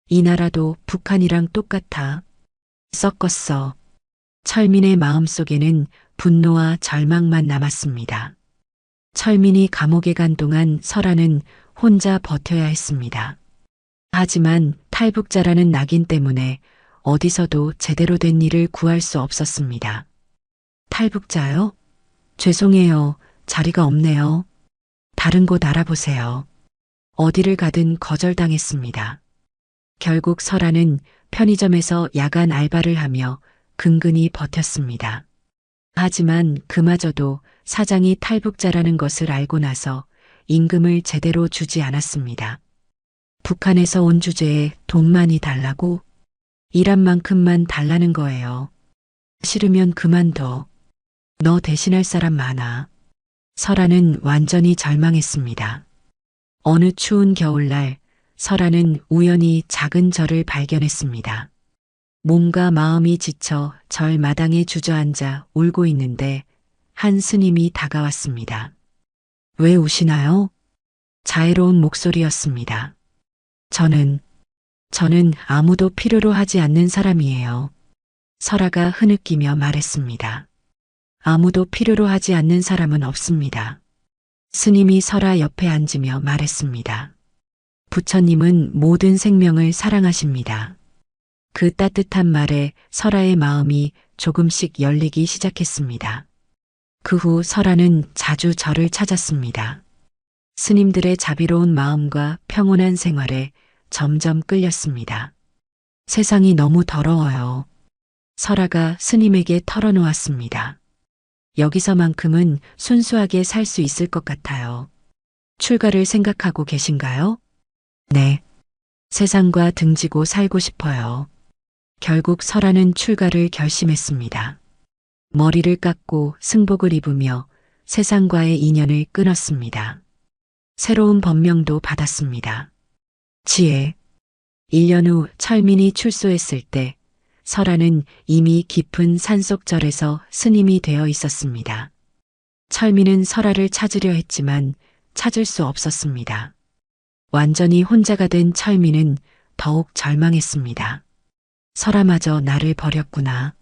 [SPEAKER 1] 이 나라도 북한이랑 똑같아. 썩었어. 철민의 마음속에는 분노와 절망만 남았습니다. 철민이 감옥에 간 동안 설아는 혼자 버텨야 했습니다. 하지만 탈북자라는 낙인 때문에 어디서도 제대로 된 일을 구할 수 없었습니다. 탈북자요? 죄송해요. 자리가 없네요. 다른 곳 알아보세요. 어디를 가든 거절당했습니다. 결국 설아는 편의점에서 야간 알바를 하며 근근히 버텼습니다. 하지만 그마저도 사장이 탈북자라는 것을 알고 나서 임금을 제대로 주지 않았습니다. 북한에서 온 주제에 돈 많이 달라고? 일한 만큼만 달라는 거예요. 싫으면 그만둬. 너 대신할 사람 많아. 설아는 완전히 절망했습니다. 어느 추운 겨울날 설아는 우연히 작은 절을 발견했습니다. 몸과 마음이 지쳐 절 마당에 주저앉아 울고 있는데 한 스님이 다가왔습니다. 왜 우시나요? 자애로운 목소리였습니다. 저는 아무도 필요로 하지 않는 사람이에요. 설아가 흐느끼며 말했습니다. 아무도 필요로 하지 않는 사람은 없습니다. 스님이 설아 옆에 앉으며 말했습니다. 부처님은 모든 생명을 사랑하십니다. 그 따뜻한 말에 설아의 마음이 조금씩 열리기 시작했습니다. 그 후 설아는 자주 절을 찾았습니다. 스님들의 자비로운 마음과 평온한 생활에 점점 끌렸습니다. 세상이 너무 더러워요. 설아가 스님에게 털어놓았습니다. 여기서만큼은 순수하게 살 수 있을 것 같아요. 출가를 생각하고 계신가요? 네. 세상과 등지고 살고 싶어요. 결국 설아는 출가를 결심했습니다. 머리를 깎고 승복을 입으며 세상과의 인연을 끊었습니다. 새로운 법명도 받았습니다. 지혜. 1년 후 철민이 출소했을 때 설아는 이미 깊은 산속절에서 스님이 되어 있었습니다. 철민은 설아를 찾으려 했지만 찾을 수 없었습니다. 완전히 혼자가 된 철민은 더욱 절망했습니다. 설아마저 나를 버렸구나.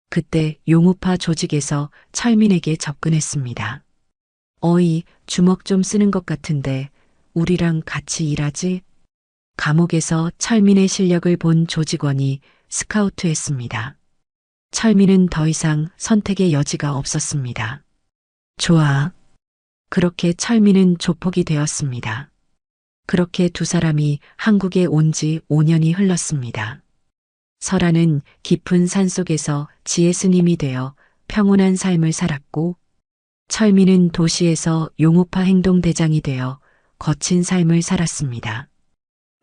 [SPEAKER 1] 그때 용우파 조직에서 철민에게 접근했습니다. 어이, 주먹 좀 쓰는 것 같은데 우리랑 같이 일하지? 감옥에서 철민의 실력을 본 조직원이 스카우트했습니다. 철민은 더 이상 선택의 여지가 없었습니다. 좋아. 그렇게 철민은 조폭이 되었습니다. 그렇게 두 사람이 한국에 온 지 5년이 흘렀습니다. 설아는 깊은 산속에서 지혜 스님이 되어 평온한 삶을 살았고, 철민은 도시에서 용우파 행동대장이 되어 거친 삶을 살았습니다.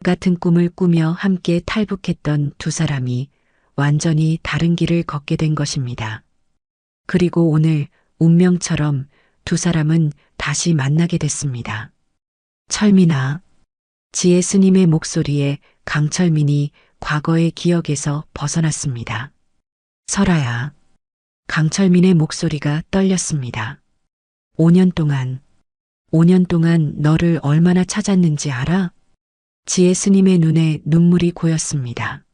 [SPEAKER 1] 같은 꿈을 꾸며 함께 탈북했던 두 사람이 완전히 다른 길을 걷게 된 것입니다. 그리고 오늘 운명처럼 두 사람은 다시 만나게 됐습니다. 철민아. 지혜 스님의 목소리에 강철민이 과거의 기억에서 벗어났습니다. 설아야. 강철민의 목소리가 떨렸습니다. 5년 동안 너를 얼마나 찾았는지 알아? 지혜 스님의 눈에 눈물이 고였습니다.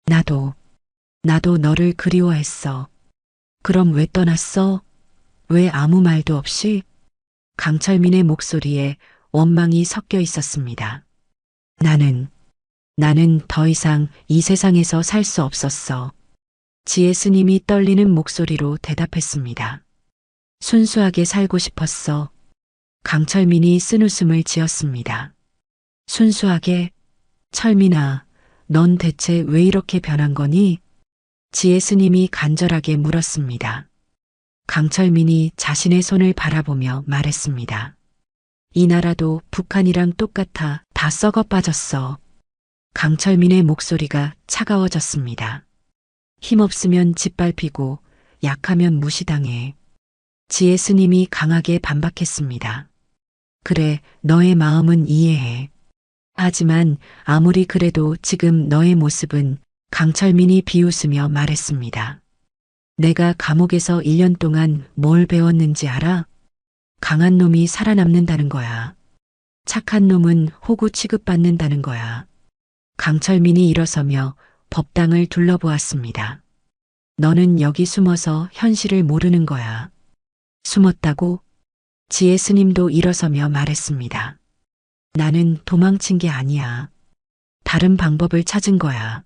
[SPEAKER 1] 나도 너를 그리워했어. 그럼 왜 떠났어? 왜 아무 말도 없이? 강철민의 목소리에 원망이 섞여 있었습니다. 나는 더 이상 이 세상에서 살 수 없었어. 지혜 스님이 떨리는 목소리로 대답했습니다. 순수하게 살고 싶었어. 강철민이 쓴웃음을 지었습니다. 순수하게? 철민아, 넌 대체 왜 이렇게 변한 거니? 지혜 스님이 간절하게 물었습니다. 강철민이 자신의 손을 바라보며 말했습니다. 이 나라도 북한이랑 똑같아 다 썩어 빠졌어. 강철민의 목소리가 차가워졌습니다. 힘없으면 짓밟히고 약하면 무시당해. 지혜 스님이 강하게 반박했습니다. 그래, 너의 마음은 이해해. 하지만 아무리 그래도 지금 너의 모습은, 강철민이 비웃으며 말했습니다. 내가 감옥에서 1년 동안 뭘 배웠는지 알아? 강한 놈이 살아남는다는 거야. 착한 놈은 호구 취급받는다는 거야. 강철민이 일어서며 법당을 둘러보았습니다. 너는 여기 숨어서 현실을 모르는 거야. 숨었다고? 지혜 스님도 일어서며 말했습니다. 나는 도망친 게 아니야. 다른 방법을 찾은 거야.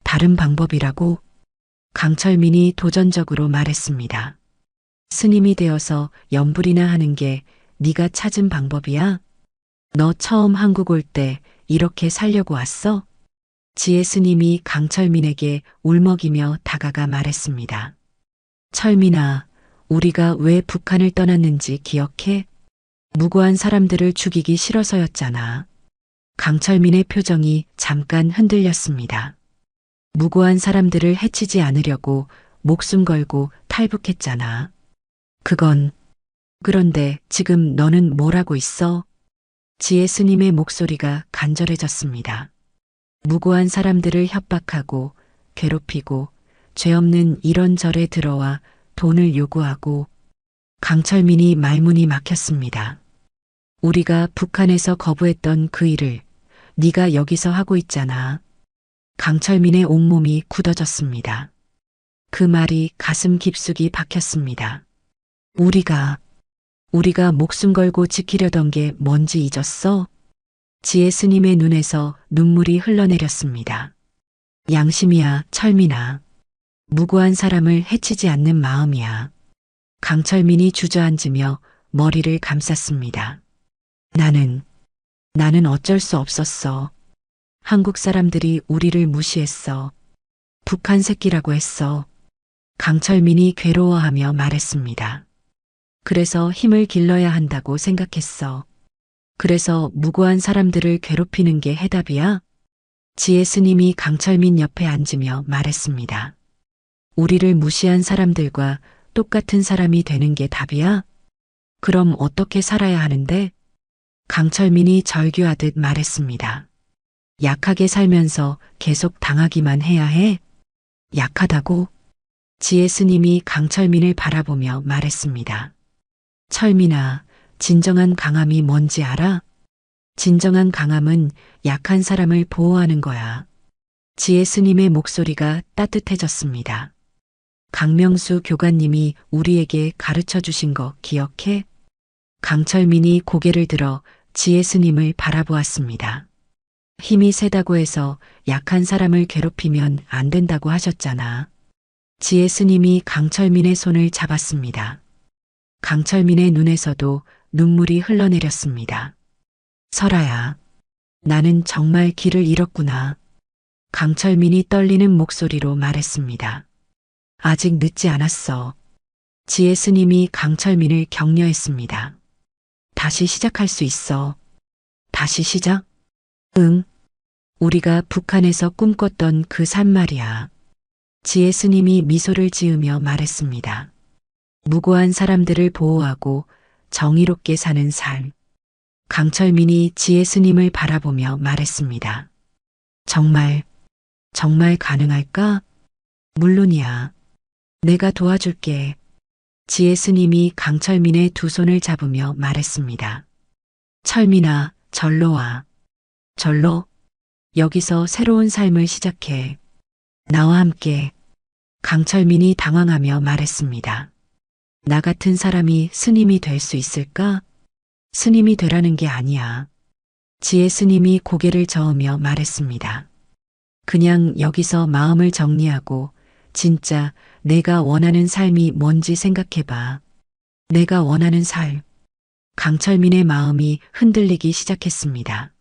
[SPEAKER 1] 다른 방법이라고? 강철민이 도전적으로 말했습니다. 스님이 되어서 연불이나 하는 게 네가 찾은 방법이야? 너 처음 한국 올 때 이렇게 살려고 왔어? 지혜 스님이 강철민에게 울먹이며 다가가 말했습니다. 철민아, 우리가 왜 북한을 떠났는지 기억해? 무고한 사람들을 죽이기 싫어서였잖아. 강철민의 표정이 잠깐 흔들렸습니다. 무고한 사람들을 해치지 않으려고 목숨 걸고 탈북했잖아. 그런데 지금 너는 뭘 하고 있어? 지혜 스님의 목소리가 간절해졌습니다. 무고한 사람들을 협박하고 괴롭히고 죄 없는 이런저래 들어와 돈을 요구하고. 강철민이 말문이 막혔습니다. 우리가 북한에서 거부했던 그 일을 네가 여기서 하고 있잖아. 강철민의 온몸이 굳어졌습니다. 그 말이 가슴 깊숙이 박혔습니다. 우리가 목숨 걸고 지키려던 게 뭔지 잊었어? 지혜 스님의 눈에서 눈물이 흘러내렸습니다. 양심이야, 철민아. 무고한 사람을 해치지 않는 마음이야. 강철민이 주저앉으며 머리를 감쌌습니다. 나는 어쩔 수 없었어. 한국 사람들이 우리를 무시했어. 북한 새끼라고 했어. 강철민이 괴로워하며 말했습니다. 그래서 힘을 길러야 한다고 생각했어. 그래서 무고한 사람들을 괴롭히는 게 해답이야? 지혜 스님이 강철민 옆에 앉으며 말했습니다. 우리를 무시한 사람들과 똑같은 사람이 되는 게 답이야? 그럼 어떻게 살아야 하는데? 강철민이 절규하듯 말했습니다. 약하게 살면서 계속 당하기만 해야 해? 약하다고? 지혜 스님이 강철민을 바라보며 말했습니다. 철민아, 진정한 강함이 뭔지 알아? 진정한 강함은 약한 사람을 보호하는 거야. 지혜 스님의 목소리가 따뜻해졌습니다. 강명수 교관님이 우리에게 가르쳐 주신 거 기억해? 강철민이 고개를 들어 지혜 스님을 바라보았습니다. 힘이 세다고 해서 약한 사람을 괴롭히면 안 된다고 하셨잖아. 지혜 스님이 강철민의 손을 잡았습니다. 강철민의 눈에서도 눈물이 흘러내렸습니다. 설아야, 나는 정말 길을 잃었구나. 강철민이 떨리는 목소리로 말했습니다. 아직 늦지 않았어. 지혜 스님이 강철민을 격려했습니다. 다시 시작할 수 있어. 다시 시작? 응. 우리가 북한에서 꿈꿨던 그 산 말이야. 지혜 스님이 미소를 지으며 말했습니다. 무고한 사람들을 보호하고 정의롭게 사는 삶. 강철민이 지혜 스님을 바라보며 말했습니다. 정말 가능할까? 물론이야. 내가 도와줄게. 지혜 스님이 강철민의 두 손을 잡으며 말했습니다. 철민아, 절로 와. 절로? 여기서 새로운 삶을 시작해. 나와 함께. 강철민이 당황하며 말했습니다. 나 같은 사람이 스님이 될 수 있을까? 스님이 되라는 게 아니야. 지혜 스님이 고개를 저으며 말했습니다. 그냥 여기서 마음을 정리하고 진짜 내가 원하는 삶이 뭔지 생각해봐. 내가 원하는 삶. 강철민의 마음이 흔들리기 시작했습니다.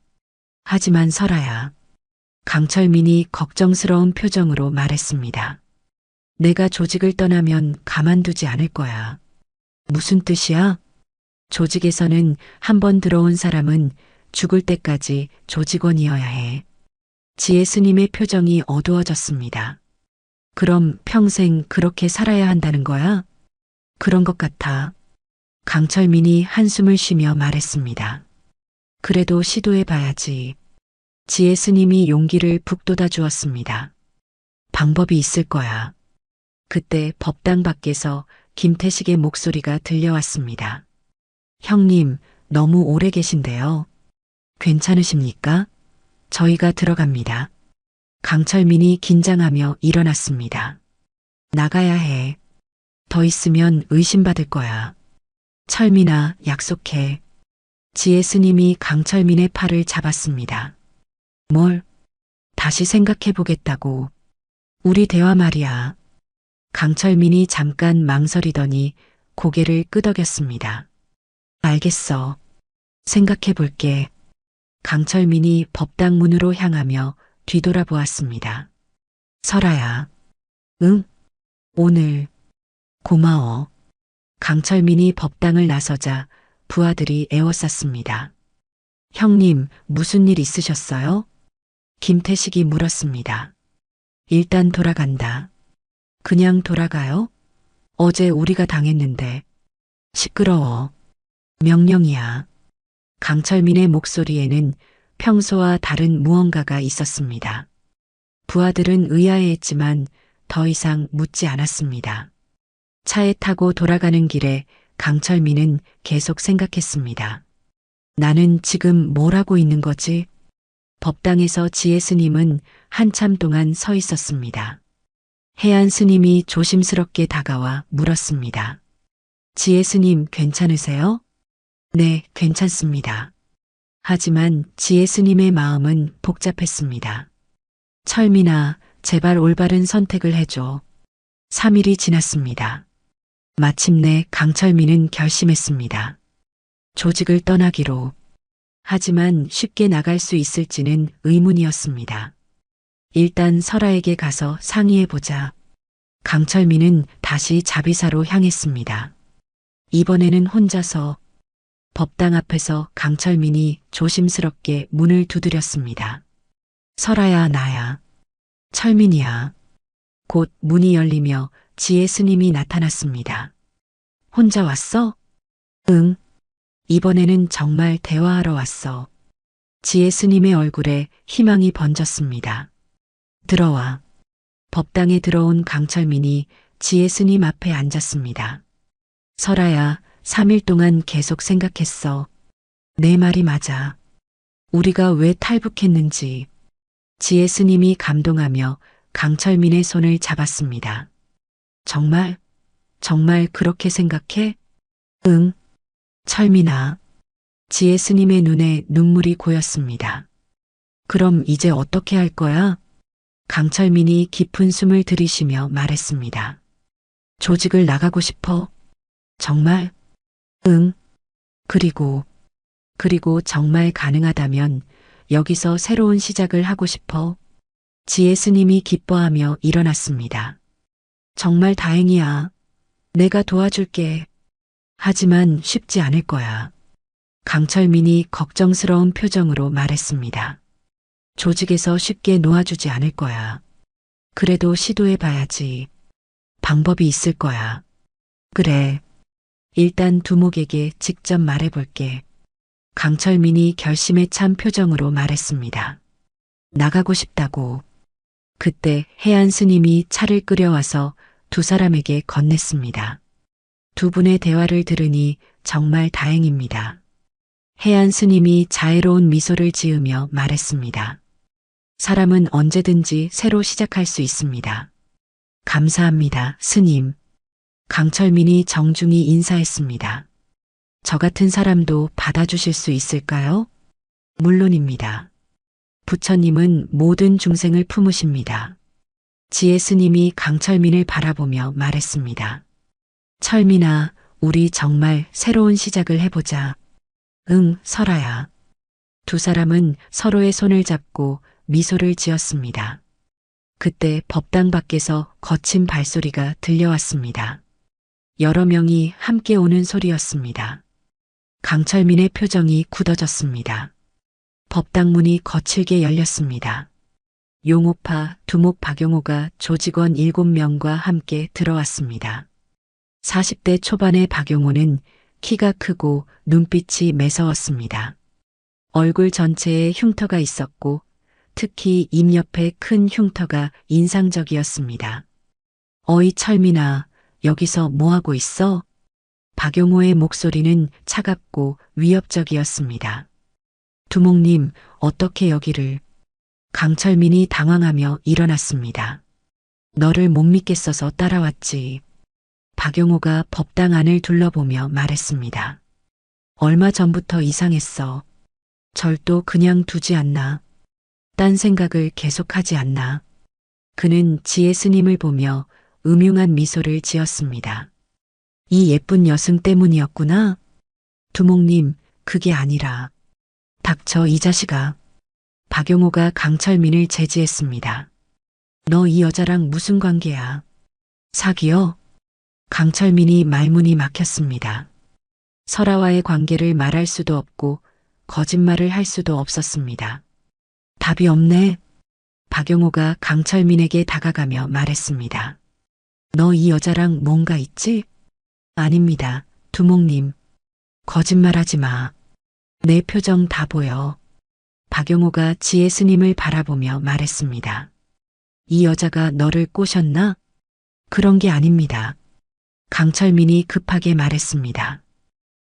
[SPEAKER 1] 하지만 설아야. 강철민이 걱정스러운 표정으로 말했습니다. 내가 조직을 떠나면 가만두지 않을 거야. 무슨 뜻이야? 조직에서는 한 번 들어온 사람은 죽을 때까지 조직원이어야 해. 지혜 스님의 표정이 어두워졌습니다. 그럼 평생 그렇게 살아야 한다는 거야? 그런 것 같아. 강철민이 한숨을 쉬며 말했습니다. 그래도 시도해 봐야지. 지혜 스님이 용기를 북돋아 주었습니다. 방법이 있을 거야. 그때 법당 밖에서 김태식의 목소리가 들려왔습니다. 형님, 너무 오래 계신데요. 괜찮으십니까? 저희가 들어갑니다. 강철민이 긴장하며 일어났습니다. 나가야 해. 더 있으면 의심받을 거야. 철민아, 약속해. 지혜 스님이 강철민의 팔을 잡았습니다. 뭘? 다시 생각해 보겠다고. 우리 대화 말이야. 강철민이 잠깐 망설이더니 고개를 끄덕였습니다. 알겠어. 생각해 볼게. 강철민이 법당 문으로 향하며 뒤돌아보았습니다. 설아야. 응? 오늘. 고마워. 강철민이 법당을 나서자 부하들이 에워쌌습니다. 형님, 무슨 일 있으셨어요? 김태식이 물었습니다. 일단 돌아간다. 그냥 돌아가요? 어제 우리가 당했는데. 시끄러워. 명령이야. 강철민의 목소리에는 평소와 다른 무언가가 있었습니다. 부하들은 의아해했지만 더 이상 묻지 않았습니다. 차에 타고 돌아가는 길에 강철민은 계속 생각했습니다. 나는 지금 뭘 하고 있는 거지? 법당에서 지혜 스님은 한참 동안 서 있었습니다. 해안 스님이 조심스럽게 다가와 물었습니다. 지혜 스님 괜찮으세요? 네, 괜찮습니다. 하지만 지혜 스님의 마음은 복잡했습니다. 철민아, 제발 올바른 선택을 해줘. 3일이 지났습니다. 마침내 강철민은 결심했습니다. 조직을 떠나기로. 하지만 쉽게 나갈 수 있을지는 의문이었습니다. 일단 설아에게 가서 상의해보자. 강철민은 다시 자비사로 향했습니다. 이번에는 혼자서. 법당 앞에서 강철민이 조심스럽게 문을 두드렸습니다. 설아야, 나야. 철민이야. 곧 문이 열리며 지혜 스님이 나타났습니다. 혼자 왔어? 응. 이번에는 정말 대화하러 왔어. 지혜 스님의 얼굴에 희망이 번졌습니다. 들어와. 법당에 들어온 강철민이 지혜 스님 앞에 앉았습니다. 설아야, 3일 동안 계속 생각했어. 내 말이 맞아. 우리가 왜 탈북했는지 지혜 스님이 감동하며 강철민의 손을 잡았습니다. 정말, 정말 그렇게 생각해? 응, 철민아. 지혜 스님의 눈에 눈물이 고였습니다. 그럼 이제 어떻게 할 거야? 강철민이 깊은 숨을 들이쉬며 말했습니다. 조직을 나가고 싶어. 정말? 응. 그리고 정말 가능하다면 여기서 새로운 시작을 하고 싶어. 지혜 스님이 기뻐하며 일어났습니다. 정말 다행이야. 내가 도와줄게. 하지만 쉽지 않을 거야. 강철민이 걱정스러운 표정으로 말했습니다. 조직에서 쉽게 놓아주지 않을 거야. 그래도 시도해봐야지. 방법이 있을 거야. 그래. 일단 두목에게 직접 말해볼게. 강철민이 결심에 찬 표정으로 말했습니다. 나가고 싶다고. 그때 해안 스님이 차를 끓여와서 두 사람에게 건넸습니다. 두 분의 대화를 들으니 정말 다행입니다. 해안 스님이 자애로운 미소를 지으며 말했습니다. 사람은 언제든지 새로 시작할 수 있습니다. 감사합니다, 스님. 강철민이 정중히 인사했습니다. 저 같은 사람도 받아주실 수 있을까요? 물론입니다. 부처님은 모든 중생을 품으십니다. 지혜 스님이 강철민을 바라보며 말했습니다. 철민아, 우리 정말 새로운 시작을 해보자. 응, 설아야. 두 사람은 서로의 손을 잡고 미소를 지었습니다. 그때 법당 밖에서 거친 발소리가 들려왔습니다. 여러 명이 함께 오는 소리였습니다. 강철민의 표정이 굳어졌습니다. 법당 문이 거칠게 열렸습니다. 용오파, 두목 박용호가 조직원 7명과 함께 들어왔습니다. 40대 초반의 박용호는 키가 크고 눈빛이 매서웠습니다. 얼굴 전체에 흉터가 있었고 특히 입 옆에 큰 흉터가 인상적이었습니다. 어이 철민아, 여기서 뭐하고 있어? 박용호의 목소리는 차갑고 위협적이었습니다. 두목님, 어떻게 여기를? 강철민이 당황하며 일어났습니다. 너를 못 믿겠어서 따라왔지. 박용호가 법당 안을 둘러보며 말했습니다. 얼마 전부터 이상했어. 절도 그냥 두지 않나. 딴 생각을 계속하지 않나. 그는 지혜 스님을 보며 음흉한 미소를 지었습니다. 이 예쁜 여승 때문이었구나. 두목님, 그게 아니라. 닥쳐 이 자식아. 박용호가 강철민을 제지했습니다. 너 이 여자랑 무슨 관계야? 사귀어? 강철민이 말문이 막혔습니다. 설아와의 관계를 말할 수도 없고 거짓말을 할 수도 없었습니다. 답이 없네. 박용호가 강철민에게 다가가며 말했습니다. 너 이 여자랑 뭔가 있지? 아닙니다, 두목님. 거짓말하지 마. 내 표정 다 보여. 박용호가 지혜 스님을 바라보며 말했습니다. 이 여자가 너를 꼬셨나? 그런 게 아닙니다. 강철민이 급하게 말했습니다.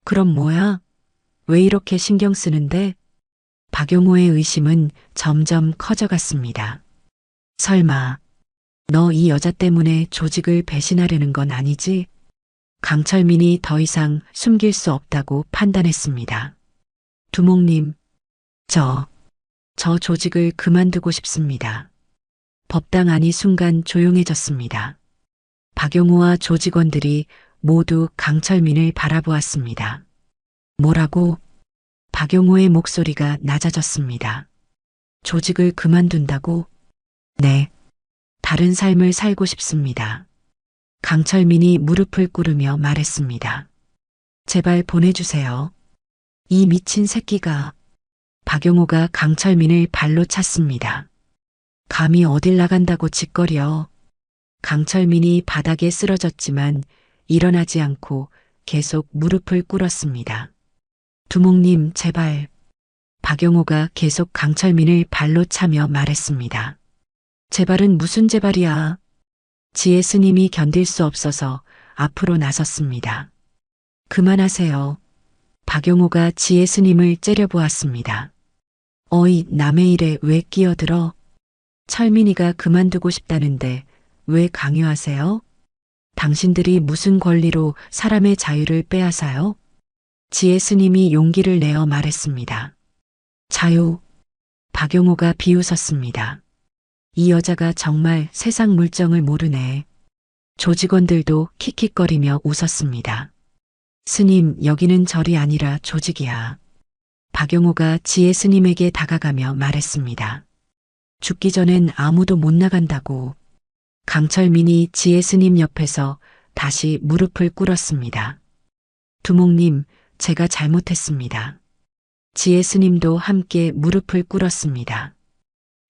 [SPEAKER 1] 그럼 뭐야? 왜 이렇게 신경 쓰는데? 박용호의 의심은 점점 커져갔습니다. 설마 너 이 여자 때문에 조직을 배신하려는 건 아니지? 강철민이 더 이상 숨길 수 없다고 판단했습니다. 두목님, 저 조직을 그만두고 싶습니다. 법당 안이 순간 조용해졌습니다. 박용호와 조직원들이 모두 강철민을 바라보았습니다. 뭐라고? 박용호의 목소리가 낮아졌습니다. 조직을 그만둔다고? 네. 다른 삶을 살고 싶습니다. 강철민이 무릎을 꿇으며 말했습니다. 제발 보내주세요. 이 미친 새끼가. 박용호가 강철민을 발로 찼습니다. 감히 어딜 나간다고 짓거려. 강철민이 바닥에 쓰러졌지만 일어나지 않고 계속 무릎을 꿇었습니다. 두목님, 제발. 박용호가 계속 강철민을 발로 차며 말했습니다. 제발은 무슨 제발이야. 지혜 스님이 견딜 수 없어서 앞으로 나섰습니다. 그만하세요. 박용호가 지혜 스님을 째려보았습니다. 어이, 남의 일에 왜 끼어들어? 철민이가 그만두고 싶다는데 왜 강요하세요? 당신들이 무슨 권리로 사람의 자유를 빼앗아요? 지혜 스님이 용기를 내어 말했습니다. 자유. 박용호가 비웃었습니다. 이 여자가 정말 세상 물정을 모르네. 조직원들도 킥킥거리며 웃었습니다. 스님, 여기는 절이 아니라 조직이야. 박용호가 지혜 스님에게 다가가며 말했습니다. 죽기 전엔 아무도 못 나간다고. 강철민이 지혜 스님 옆에서 다시 무릎을 꿇었습니다. 두목님, 제가 잘못했습니다. 지혜 스님도 함께 무릎을 꿇었습니다.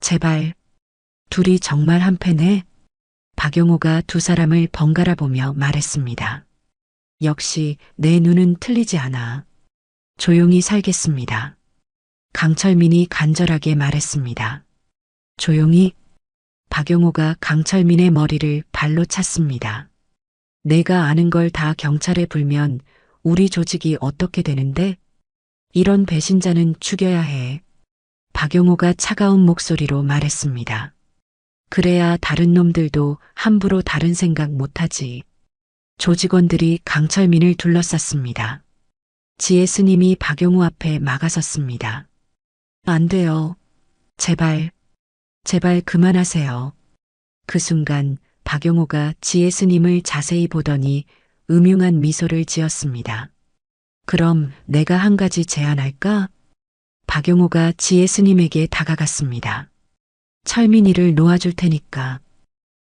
[SPEAKER 1] 제발. 둘이 정말 한패네. 박용호가 두 사람을 번갈아 보며 말했습니다. 역시 내 눈은 틀리지 않아. 조용히 살겠습니다. 강철민이 간절하게 말했습니다. 조용히. 박용호가 강철민의 머리를 발로 찼습니다. 내가 아는 걸 다 경찰에 불면 우리 조직이 어떻게 되는데? 이런 배신자는 죽여야 해. 박용호가 차가운 목소리로 말했습니다. 그래야 다른 놈들도 함부로 다른 생각 못하지. 조직원들이 강철민을 둘러쌌습니다. 지혜 스님이 박용호 앞에 막아섰습니다. 안 돼요. 제발, 제발 그만하세요. 그 순간 박용호가 지혜 스님을 자세히 보더니 음흉한 미소를 지었습니다. 그럼 내가 한 가지 제안할까? 박용호가 지혜 스님에게 다가갔습니다. 철민이를 놓아줄 테니까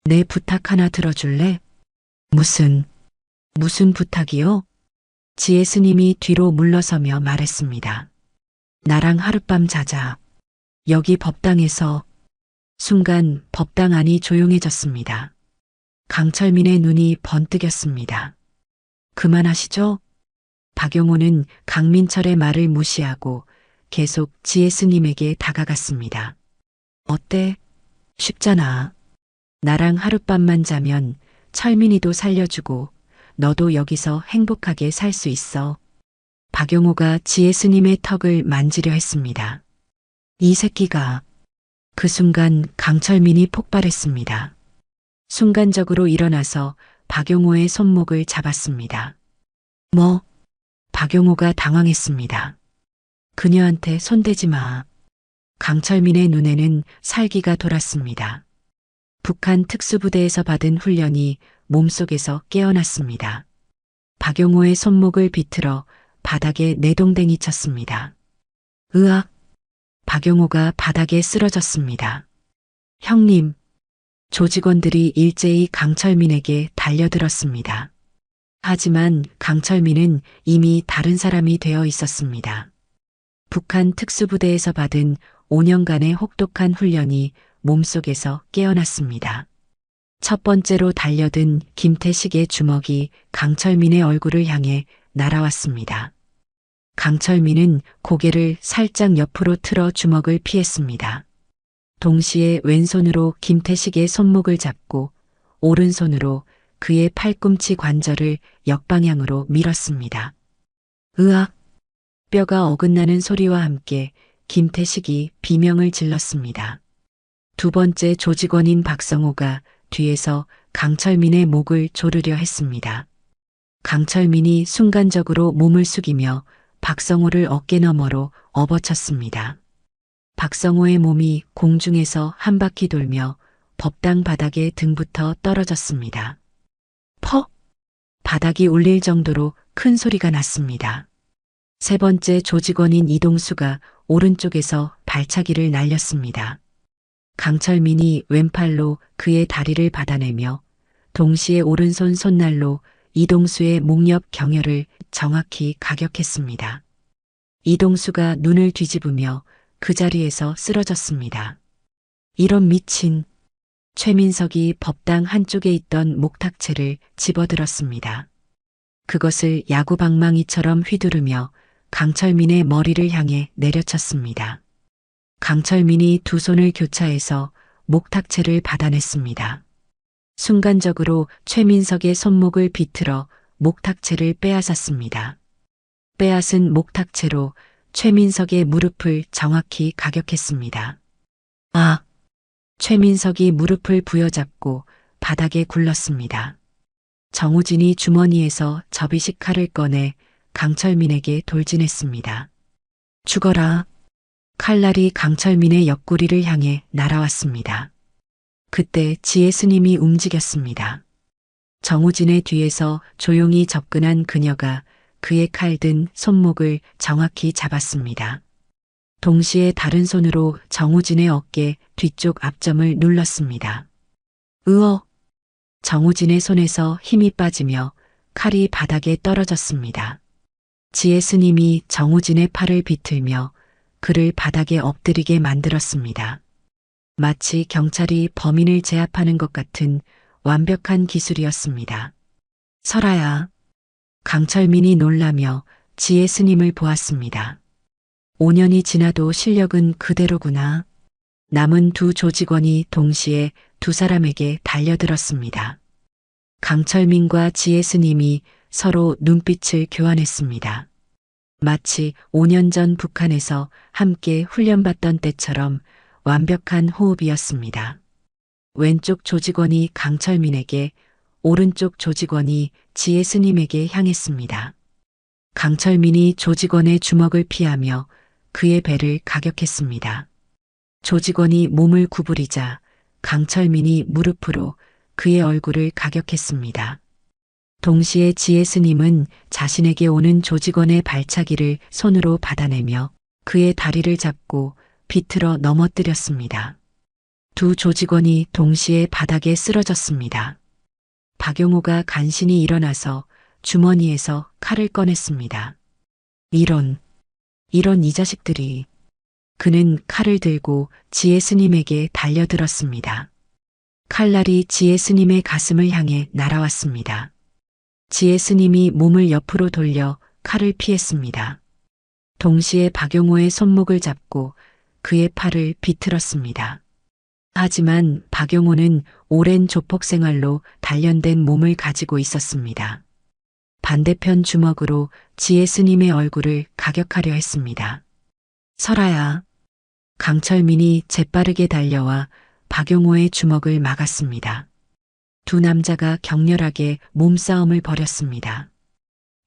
[SPEAKER 1] 내 부탁 하나 들어줄래? 무슨 부탁이요? 지혜 스님이 뒤로 물러서며 말했습니다. 나랑 하룻밤 자자. 여기 법당에서. 순간 법당 안이 조용해졌습니다. 강철민의 눈이 번뜩였습니다. 그만하시죠? 박용호는 강민철의 말을 무시하고 계속 지혜 스님에게 다가갔습니다. 어때? 쉽잖아. 나랑 하룻밤만 자면 철민이도 살려주고 너도 여기서 행복하게 살 수 있어. 박용호가 지혜 스님의 턱을 만지려 했습니다. 이 새끼가. 그 순간 강철민이 폭발했습니다. 순간적으로 일어나서 박용호의 손목을 잡았습니다. 뭐? 박용호가 당황했습니다. 그녀한테 손대지 마. 강철민의 눈에는 살기가 돌았습니다. 북한 특수부대에서 받은 훈련이 몸속에서 깨어났습니다. 박용호의 손목을 비틀어 바닥에 내동댕이 쳤습니다. 으악! 박용호가 바닥에 쓰러졌습니다. 형님! 조직원들이 일제히 강철민에게 달려들었습니다. 하지만 강철민은 이미 다른 사람이 되어 있었습니다. 북한 특수부대에서 받은 5년간의 혹독한 훈련이 몸속에서 깨어났습니다. 첫 번째로 달려든 김태식의 주먹이 강철민의 얼굴을 향해 날아왔습니다. 강철민은 고개를 살짝 옆으로 틀어 주먹을 피했습니다. 동시에 왼손으로 김태식의 손목을 잡고 오른손으로 그의 팔꿈치 관절을 역방향으로 밀었습니다. 으악! 뼈가 어긋나는 소리와 함께 김태식이 비명을 질렀습니다. 두 번째 조직원인 박성호가 뒤에서 강철민의 목을 조르려 했습니다. 강철민이 순간적으로 몸을 숙이며 박성호를 어깨너머로 업어쳤습니다. 박성호의 몸이 공중에서 한 바퀴 돌며 법당 바닥에 등부터 떨어졌습니다. 퍽! 바닥이 울릴 정도로 큰 소리가 났습니다. 세 번째 조직원인 이동수가 오른쪽에서 발차기를 날렸습니다. 강철민이 왼팔로 그의 다리를 받아내며 동시에 오른손 손날로 이동수의 목 옆 경혈을 정확히 가격했습니다. 이동수가 눈을 뒤집으며 그 자리에서 쓰러졌습니다. 이런 미친. 최민석이 법당 한쪽에 있던 목탁채를 집어들었습니다. 그것을 야구방망이처럼 휘두르며 강철민의 머리를 향해 내려쳤습니다. 강철민이 두 손을 교차해서 목탁채를 받아냈습니다. 순간적으로 최민석의 손목을 비틀어 목탁채를 빼앗았습니다. 빼앗은 목탁채로 최민석의 무릎을 정확히 가격했습니다. 아! 최민석이 무릎을 부여잡고 바닥에 굴렀습니다. 정우진이 주머니에서 접이식 칼을 꺼내 강철민에게 돌진했습니다. 죽어라. 칼날이 강철민의 옆구리를 향해 날아왔습니다. 그때 지혜 스님이 움직였습니다. 정우진의 뒤에서 조용히 접근한 그녀가 그의 칼 든 손목을 정확히 잡았습니다. 동시에 다른 손으로 정우진의 어깨 뒤쪽 앞점을 눌렀습니다. 으어! 정우진의 손에서 힘이 빠지며 칼이 바닥에 떨어졌습니다. 지혜 스님이 정우진의 팔을 비틀며 그를 바닥에 엎드리게 만들었습니다. 마치 경찰이 범인을 제압하는 것 같은 완벽한 기술이었습니다. 설아야. 강철민이 놀라며 지혜 스님을 보았습니다. 5년이 지나도 실력은 그대로구나. 남은 두 조직원이 동시에 두 사람에게 달려들었습니다. 강철민과 지혜 스님이 서로 눈빛을 교환했습니다. 마치 5년 전 북한에서 함께 훈련받던 때처럼 완벽한 호흡이었습니다. 왼쪽 조직원이 강철민에게, 오른쪽 조직원이 지혜 스님에게 향했습니다. 강철민이 조직원의 주먹을 피하며 그의 배를 가격했습니다. 조직원이 몸을 구부리자 강철민이 무릎으로 그의 얼굴을 가격했습니다. 동시에 지혜 스님은 자신에게 오는 조직원의 발차기를 손으로 받아내며 그의 다리를 잡고 비틀어 넘어뜨렸습니다. 두 조직원이 동시에 바닥에 쓰러졌습니다. 박용호가 간신히 일어나서 주머니에서 칼을 꺼냈습니다. 이런 이 자식들이. 그는 칼을 들고 지혜 스님에게 달려들었습니다. 칼날이 지혜 스님의 가슴을 향해 날아왔습니다. 지혜 스님이 몸을 옆으로 돌려 칼을 피했습니다. 동시에 박용호의 손목을 잡고 그의 팔을 비틀었습니다. 하지만 박용호는 오랜 조폭 생활로 단련된 몸을 가지고 있었습니다. 반대편 주먹으로 지혜 스님의 얼굴을 가격하려 했습니다. 설아야. 강철민이 재빠르게 달려와 박용호의 주먹을 막았습니다. 두 남자가 격렬하게 몸싸움을 벌였습니다.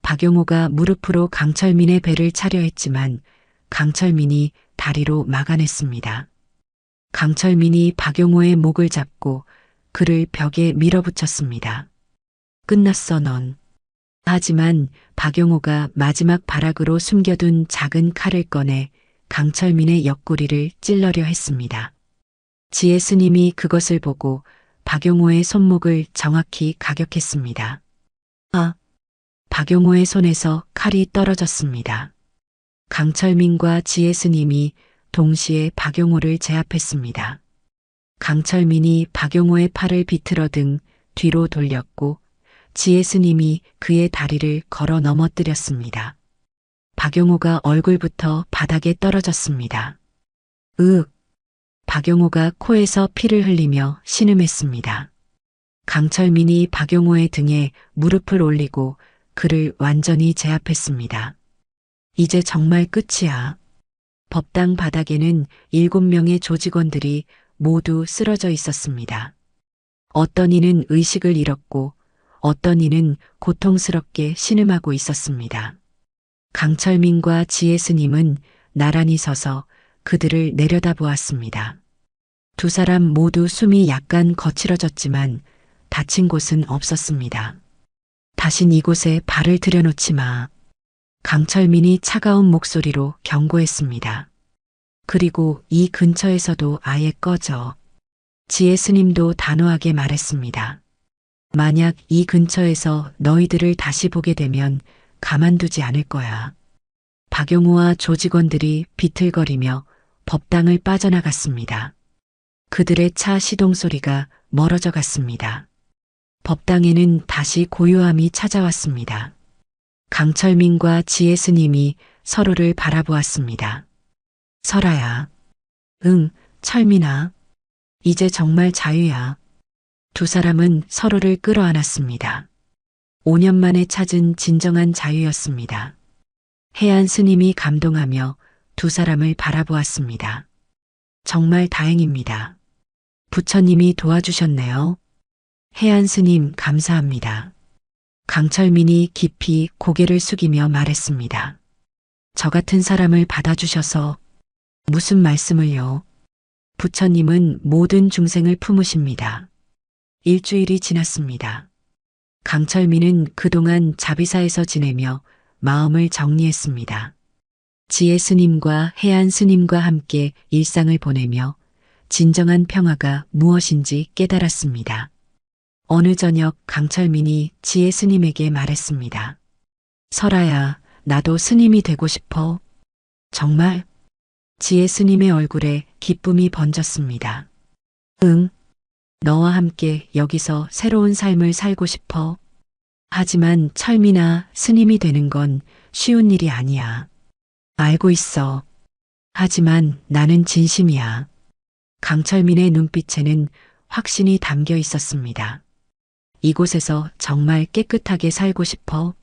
[SPEAKER 1] 박용호가 무릎으로 강철민의 배를 차려 했지만 강철민이 다리로 막아냈습니다. 강철민이 박용호의 목을 잡고 그를 벽에 밀어붙였습니다. 끝났어 넌. 하지만 박용호가 마지막 발악으로 숨겨둔 작은 칼을 꺼내 강철민의 옆구리를 찔러려 했습니다. 지혜 스님이 그것을 보고 박용호의 손목을 정확히 가격했습니다. 아! 박용호의 손에서 칼이 떨어졌습니다. 강철민과 지혜 스님이 동시에 박용호를 제압했습니다. 강철민이 박용호의 팔을 비틀어 등 뒤로 돌렸고 지혜 스님이 그의 다리를 걸어 넘어뜨렸습니다. 박용호가 얼굴부터 바닥에 떨어졌습니다. 으윽! 박용호가 코에서 피를 흘리며 신음했습니다. 강철민이 박용호의 등에 무릎을 올리고 그를 완전히 제압했습니다. 이제 정말 끝이야. 법당 바닥에는 7명의 조직원들이 모두 쓰러져 있었습니다. 어떤 이는 의식을 잃었고 어떤 이는 고통스럽게 신음하고 있었습니다. 강철민과 지혜 스님은 나란히 서서 그들을 내려다보았습니다. 두 사람 모두 숨이 약간 거칠어졌지만 다친 곳은 없었습니다. 다신 이곳에 발을 들여놓지 마. 강철민이 차가운 목소리로 경고했습니다. 그리고 이 근처에서도 아예 꺼져. 지혜 스님도 단호하게 말했습니다. 만약 이 근처에서 너희들을 다시 보게 되면 가만두지 않을 거야. 박용호와 조직원들이 비틀거리며 법당을 빠져나갔습니다. 그들의 차 시동 소리가 멀어져 갔습니다. 법당에는 다시 고요함이 찾아왔습니다. 강철민과 지혜 스님이 서로를 바라보았습니다. 설아야. 응, 철민아. 이제 정말 자유야. 두 사람은 서로를 끌어안았습니다. 5년 만에 찾은 진정한 자유였습니다. 해안 스님이 감동하며 두 사람을 바라보았습니다. 정말 다행입니다. 부처님이 도와주셨네요. 해안 스님 감사합니다. 강철민이 깊이 고개를 숙이며 말했습니다. 저 같은 사람을 받아주셔서 무슨 말씀을요? 부처님은 모든 중생을 품으십니다. 일주일이 지났습니다. 강철민은 그동안 자비사에서 지내며 마음을 정리했습니다. 지혜 스님과 해안 스님과 함께 일상을 보내며 진정한 평화가 무엇인지 깨달았습니다. 어느 저녁 강철민이 지혜 스님에게 말했습니다. 설아야, 나도 스님이 되고 싶어. 정말? 지혜 스님의 얼굴에 기쁨이 번졌습니다. 응, 너와 함께 여기서 새로운 삶을 살고 싶어. 하지만 철민아, 스님이 되는 건 쉬운 일이 아니야. 알고 있어. 하지만 나는 진심이야. 강철민의 눈빛에는 확신이 담겨 있었습니다. 이곳에서 정말 깨끗하게 살고 싶어.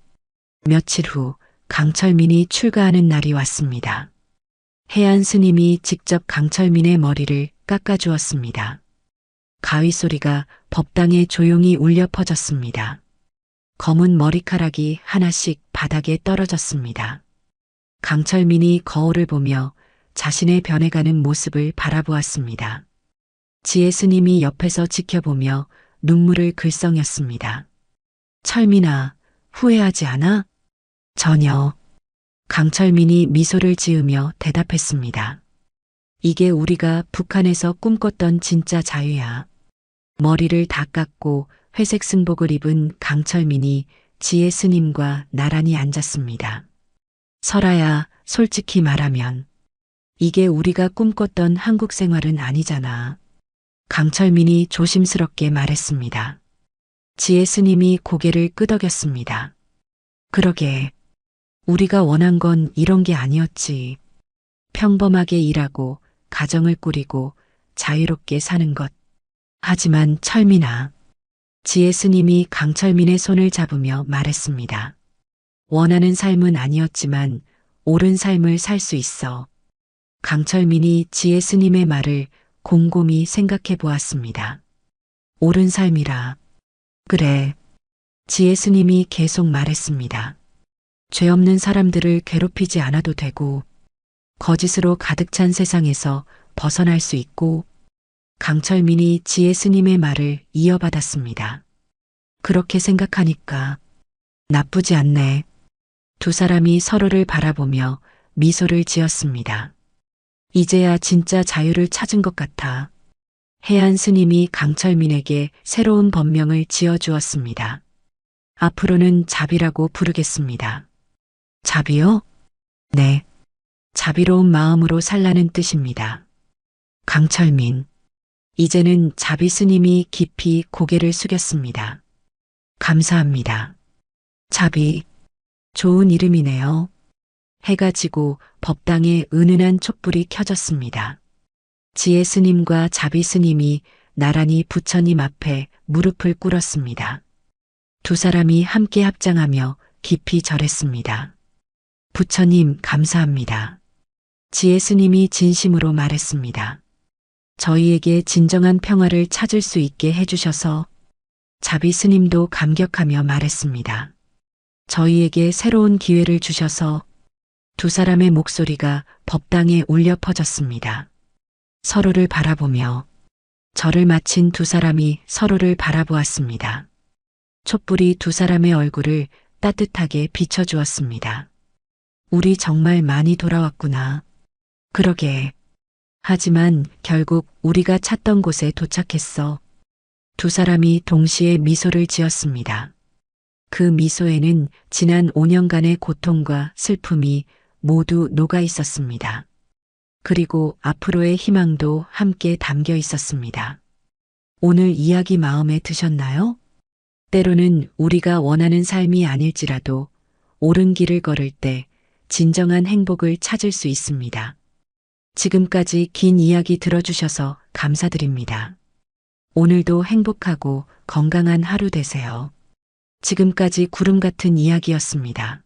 [SPEAKER 1] 며칠 후 강철민이 출가하는 날이 왔습니다. 해안 스님이 직접 강철민의 머리를 깎아주었습니다. 가위 소리가 법당에 조용히 울려 퍼졌습니다. 검은 머리카락이 하나씩 바닥에 떨어졌습니다. 강철민이 거울을 보며 자신의 변해가는 모습을 바라보았습니다. 지혜 스님이 옆에서 지켜보며 눈물을 글썽였습니다. 철민아, 후회하지 않아? 전혀. 강철민이 미소를 지으며 대답했습니다. 이게 우리가 북한에서 꿈꿨던 진짜 자유야. 머리를 다 깎고 회색 승복을 입은 강철민이 지혜 스님과 나란히 앉았습니다. 설아야, 솔직히 말하면 이게 우리가 꿈꿨던 한국 생활은 아니잖아. 강철민이 조심스럽게 말했습니다. 지혜 스님이 고개를 끄덕였습니다. 그러게, 우리가 원한 건 이런 게 아니었지. 평범하게 일하고 가정을 꾸리고 자유롭게 사는 것. 하지만 철민아, 지혜 스님이 강철민의 손을 잡으며 말했습니다. 원하는 삶은 아니었지만 옳은 삶을 살 수 있어. 강철민이 지혜 스님의 말을 곰곰이 생각해 보았습니다. 옳은 삶이라. 그래. 지혜 스님이 계속 말했습니다. 죄 없는 사람들을 괴롭히지 않아도 되고, 거짓으로 가득 찬 세상에서 벗어날 수 있고, 강철민이 지혜 스님의 말을 이어받았습니다. 그렇게 생각하니까 나쁘지 않네. 두 사람이 서로를 바라보며 미소를 지었습니다. 이제야 진짜 자유를 찾은 것 같아. 해안 스님이 강철민에게 새로운 법명을 지어주었습니다. 앞으로는 자비라고 부르겠습니다. 자비요? 네. 자비로운 마음으로 살라는 뜻입니다. 강철민. 이제는 자비 스님이 깊이 고개를 숙였습니다. 감사합니다. 자비. 좋은 이름이네요. 해가 지고 법당에 은은한 촛불이 켜졌습니다. 지혜 스님과 자비 스님이 나란히 부처님 앞에 무릎을 꿇었습니다. 두 사람이 함께 합장하며 깊이 절했습니다. 부처님 감사합니다. 지혜 스님이 진심으로 말했습니다. 저희에게 진정한 평화를 찾을 수 있게 해주셔서. 자비 스님도 감격하며 말했습니다. 저희에게 새로운 기회를 주셔서. 두 사람의 목소리가 법당에 울려 퍼졌습니다. 서로를 바라보며 절을 마친 두 사람이 서로를 바라보았습니다. 촛불이 두 사람의 얼굴을 따뜻하게 비춰주었습니다. 우리 정말 많이 돌아왔구나. 그러게. 하지만 결국 우리가 찾던 곳에 도착했어. 두 사람이 동시에 미소를 지었습니다. 그 미소에는 지난 5년간의 고통과 슬픔이 모두 녹아 있었습니다. 그리고 앞으로의 희망도 함께 담겨 있었습니다. 오늘 이야기 마음에 드셨나요? 때로는 우리가 원하는 삶이 아닐지라도 옳은 길을 걸을 때 진정한 행복을 찾을 수 있습니다. 지금까지 긴 이야기 들어주셔서 감사드립니다. 오늘도 행복하고 건강한 하루 되세요. 지금까지 구름 같은 이야기였습니다.